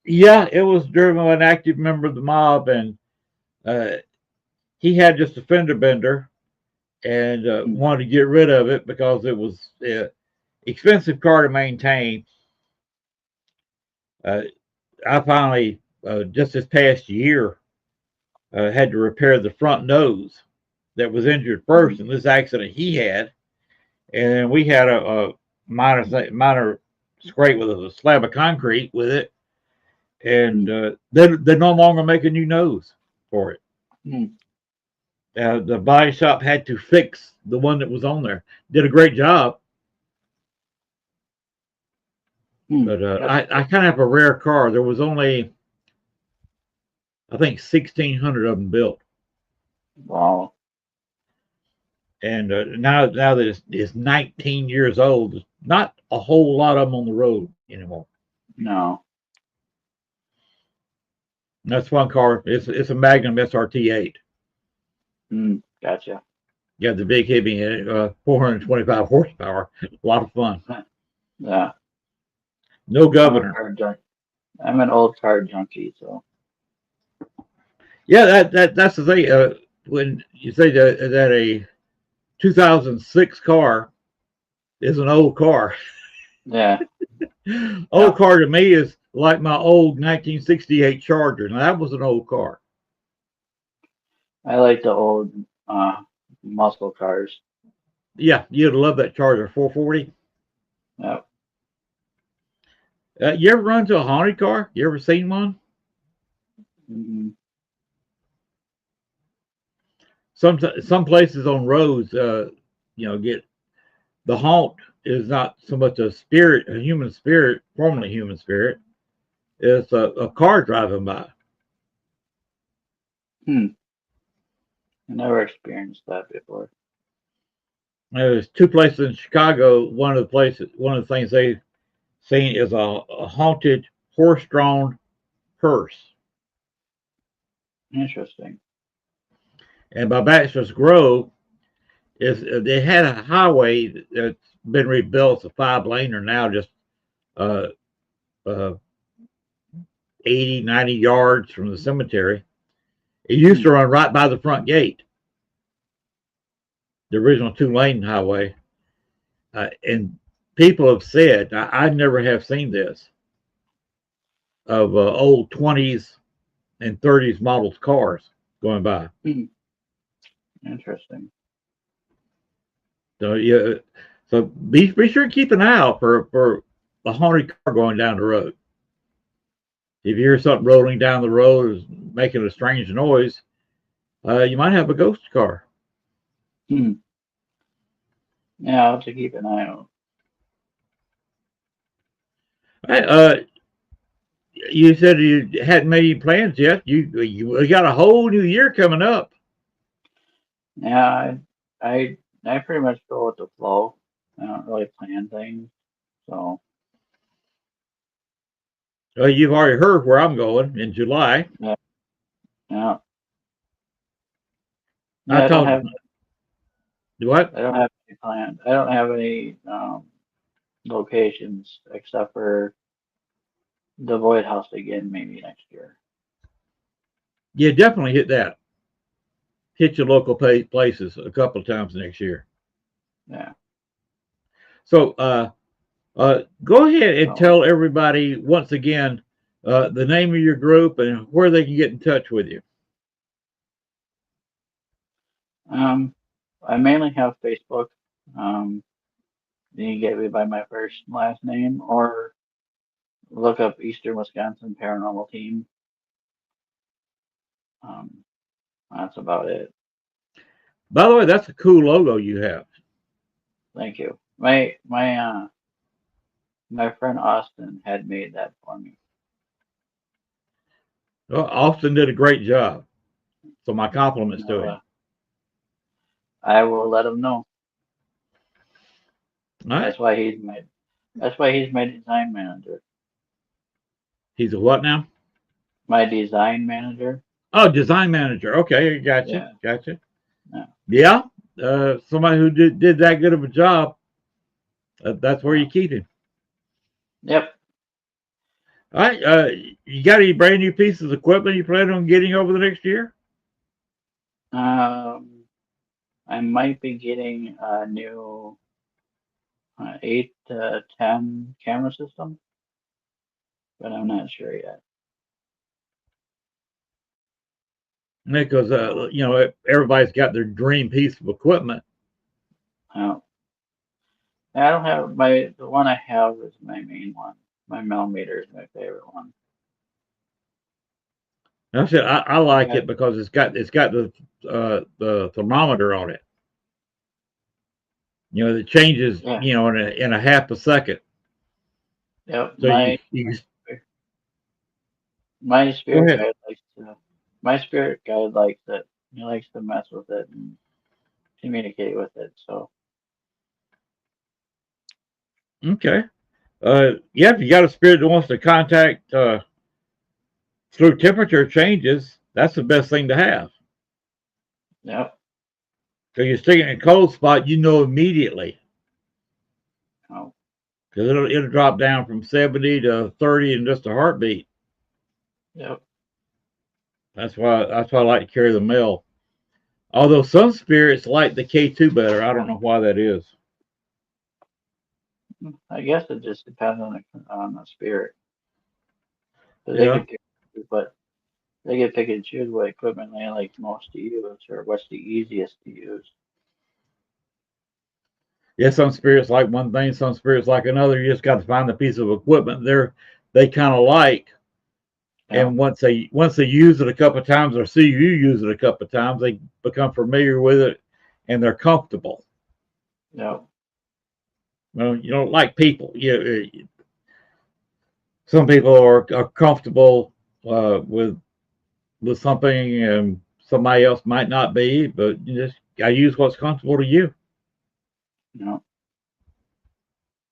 It was driven by an active member of the mob, and he had just a fender bender and wanted to get rid of it because it was an expensive car to maintain. I finally just this past year had to repair the front nose that was injured first in this accident he had, and we had a minor scrape with a slab of concrete with it, and they're no longer making a new nose for it. The body shop had to fix the one that was on there. Did a great job. But I kind of have a rare car. There was only, I think, 1,600 of them built. Wow. And now that it's 19 years old, there's not a whole lot of them on the road anymore. No. And that's one car. It's a Magnum SRT8. Gotcha. You have the big heavy in it, 425 horsepower. A lot of fun. Yeah. No governor. I'm an old car junkie, so. Yeah, that's the thing. When you say that a 2006 car is an old car. Yeah. Old car to me is like my old 1968 Charger. Now that was an old car. I like the old muscle cars. Yeah, you'd love that Charger 440. Yep. You ever run to a haunted car? You ever seen one? Mm-hmm. Some places on roads, get the haunt is not so much a spirit, a human spirit, formerly human spirit. It's a car driving by. I never experienced that before. There's two places in Chicago. One of the things they've seen is a haunted horse-drawn hearse. Interesting. And by Baxter's Grove, they had a highway that's been rebuilt. It's a 5-laner now, just 80, 90 yards from the cemetery. It used to run right by the front gate, the original 2-lane highway. And people have said, I never have seen this, of old 20s and 30s models cars going by. Interesting. So yeah, so be sure to keep an eye out for a haunted car going down the road. If you hear something rolling down the road is making a strange noise, you might have a ghost car. Yeah, I'll have to keep an eye out. Hey, you said you hadn't made any plans yet. You got a whole new year coming up. Yeah, I pretty much go with the flow. I don't really plan things, so. You've already heard where I'm going in July. Yeah. Yeah. I don't told have. What? I don't have any plans. I don't have any locations except for the Void House again, maybe next year. Yeah, definitely hit that. Hit your local places a couple of times next year. Yeah. So go ahead and tell everybody once again the name of your group and where they can get in touch with you. I mainly have Facebook. You can get me by my first and last name, or look up Eastern Wisconsin Paranormal Team. That's about it. By the way, that's a cool logo you have. Thank you. My friend Austin had made that for me. Well, Austin did a great job. So my compliments to him. I will let him know. Right. That's why he's my design manager. He's a what now? My design manager. Oh, design manager. Okay, gotcha. Yeah. Somebody who did that good of a job. That's where you keep him. Yep. All right. You got any brand new pieces of equipment you plan on getting over the next year? I might be getting a new 8 to 10 camera system, but I'm not sure yet. because everybody's got their dream piece of equipment. Oh. I don't have the one I have is my main one. My millimeter is my favorite one. And I said I like Yeah. it because it's got the thermometer on it. It changes Yeah. in a half a second. Yep. So you My go spirit ahead. guide likes to. My spirit guide likes it. He likes to mess with it and communicate with it. So Okay. Yeah, if you got a spirit that wants to contact through temperature changes, that's the best thing to have. yep. Because you stick it in a cold spot, immediately. Oh, Because it'll drop down from 70 to 30 in just a heartbeat. yep. That's why I like to carry the mail. Although some spirits like the K2 better, I don't know why that is. I guess it just depends on the spirit. 'Cause Yeah. they could pick and choose what equipment they like most to use or what's the easiest to use. Yeah, some spirits like one thing, some spirits like another. You just got to find the piece of equipment they kind of like. Yeah. And once they use it a couple of times or see you use it a couple of times, they become familiar with it and they're comfortable. Yep. Well, like people. Some people are comfortable with something, and somebody else might not be. But you just got to use what's comfortable to you. Yep.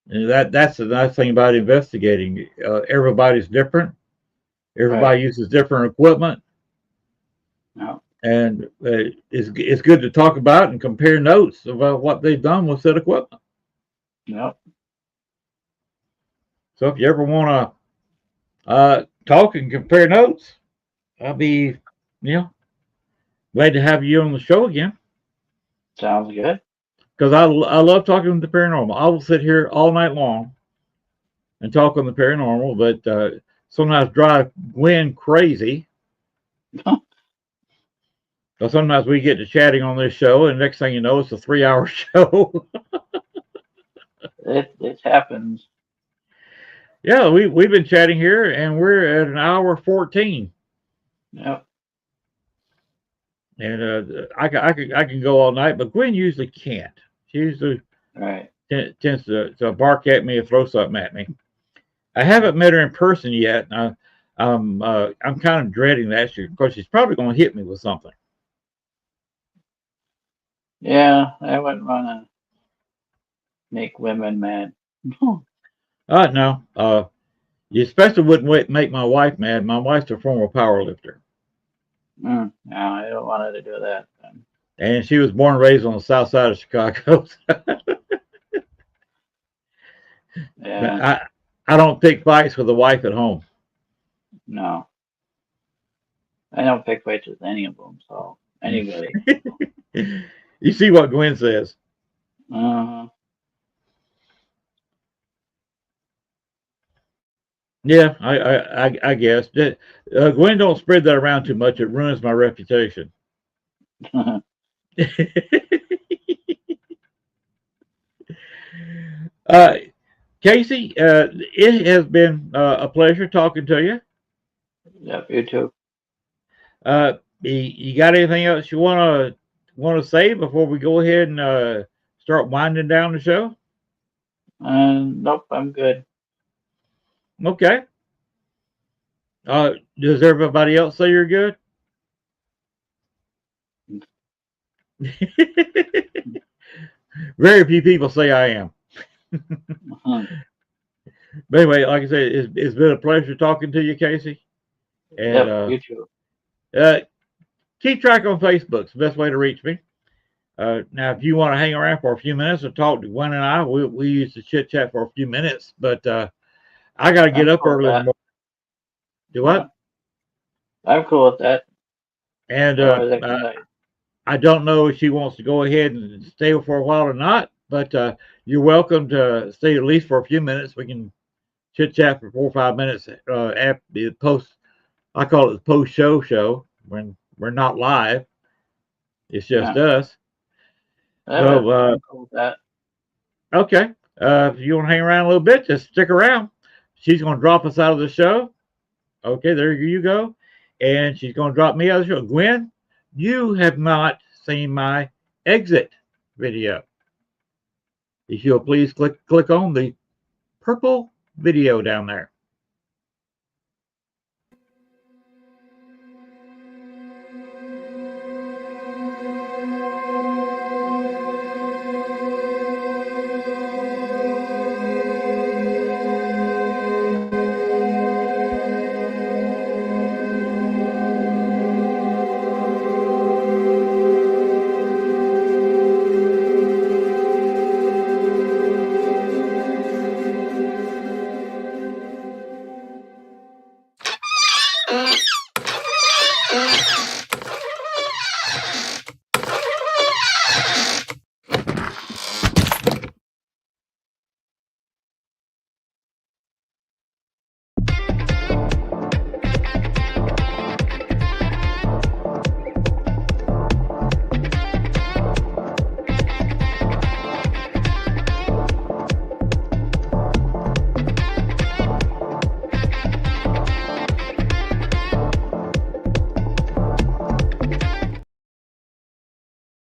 And that's the nice thing about investigating. Everybody's different. Right. Everybody uses different equipment, Yep. and it's good to talk about and compare notes about what they've done with that equipment. Yep. So if you ever want to talk and compare notes, I'll be, glad to have you on the show again. Sounds good. Because I love talking with the paranormal. I will sit here all night long and talk on the paranormal, but sometimes drive Gwen crazy. So sometimes we get to chatting on this show, and next thing you know, it's a 3-hour show. It happens. Yeah, we've been chatting here, and we're at an hour 14. Yep. And I can go all night, but Gwen usually can't. She usually Right. tends to bark at me or throw something at me. I haven't met her in person yet. I'm kind of dreading that. Of course, she's probably going to hit me with something. Yeah, I wouldn't want to make women mad. No. You especially wouldn't make my wife mad. My wife's a former power lifter. No, I don't want her to do that. And she was born and raised on the south side of Chicago. Yeah. I don't pick fights with a wife at home. No. I don't pick fights with any of them, so anybody. You see what Gwen says. Uh-huh. Yeah, I guess. Gwen don't spread that around too much. It ruins my reputation. Casey, it has been a pleasure talking to you. Yep, you too. You got anything else you want to say before we go ahead and start winding down the show? Nope, I'm good. Okay. Does everybody else say you're good? Very few people say I am. Uh-huh. But anyway, like I said, it's been a pleasure talking to you, Casey. Yep, And you too. keep track on Facebook. It's the best way to reach me. Now, if you want to hang around for a few minutes or talk to Gwen and I, we used to chit chat for a few minutes. But I got to get I'm up cool with early in the that. morning. Do what? I'm cool with that. And Otherwise, I can like, I don't know if she wants to go ahead and stay for a while or not, but you're welcome to stay at least for a few minutes. We can chit chat for 4 or 5 minutes after the post. I call it the post show when We're not live. It's just Yeah. us. Yeah, So, I'm cool with that. okay. If you want to hang around a little bit, just stick around. She's going to drop us out of the show. Okay, there you go. And she's going to drop me out of the show. Gwen, you have not seen my exit video. If you'll please click on the purple video down there.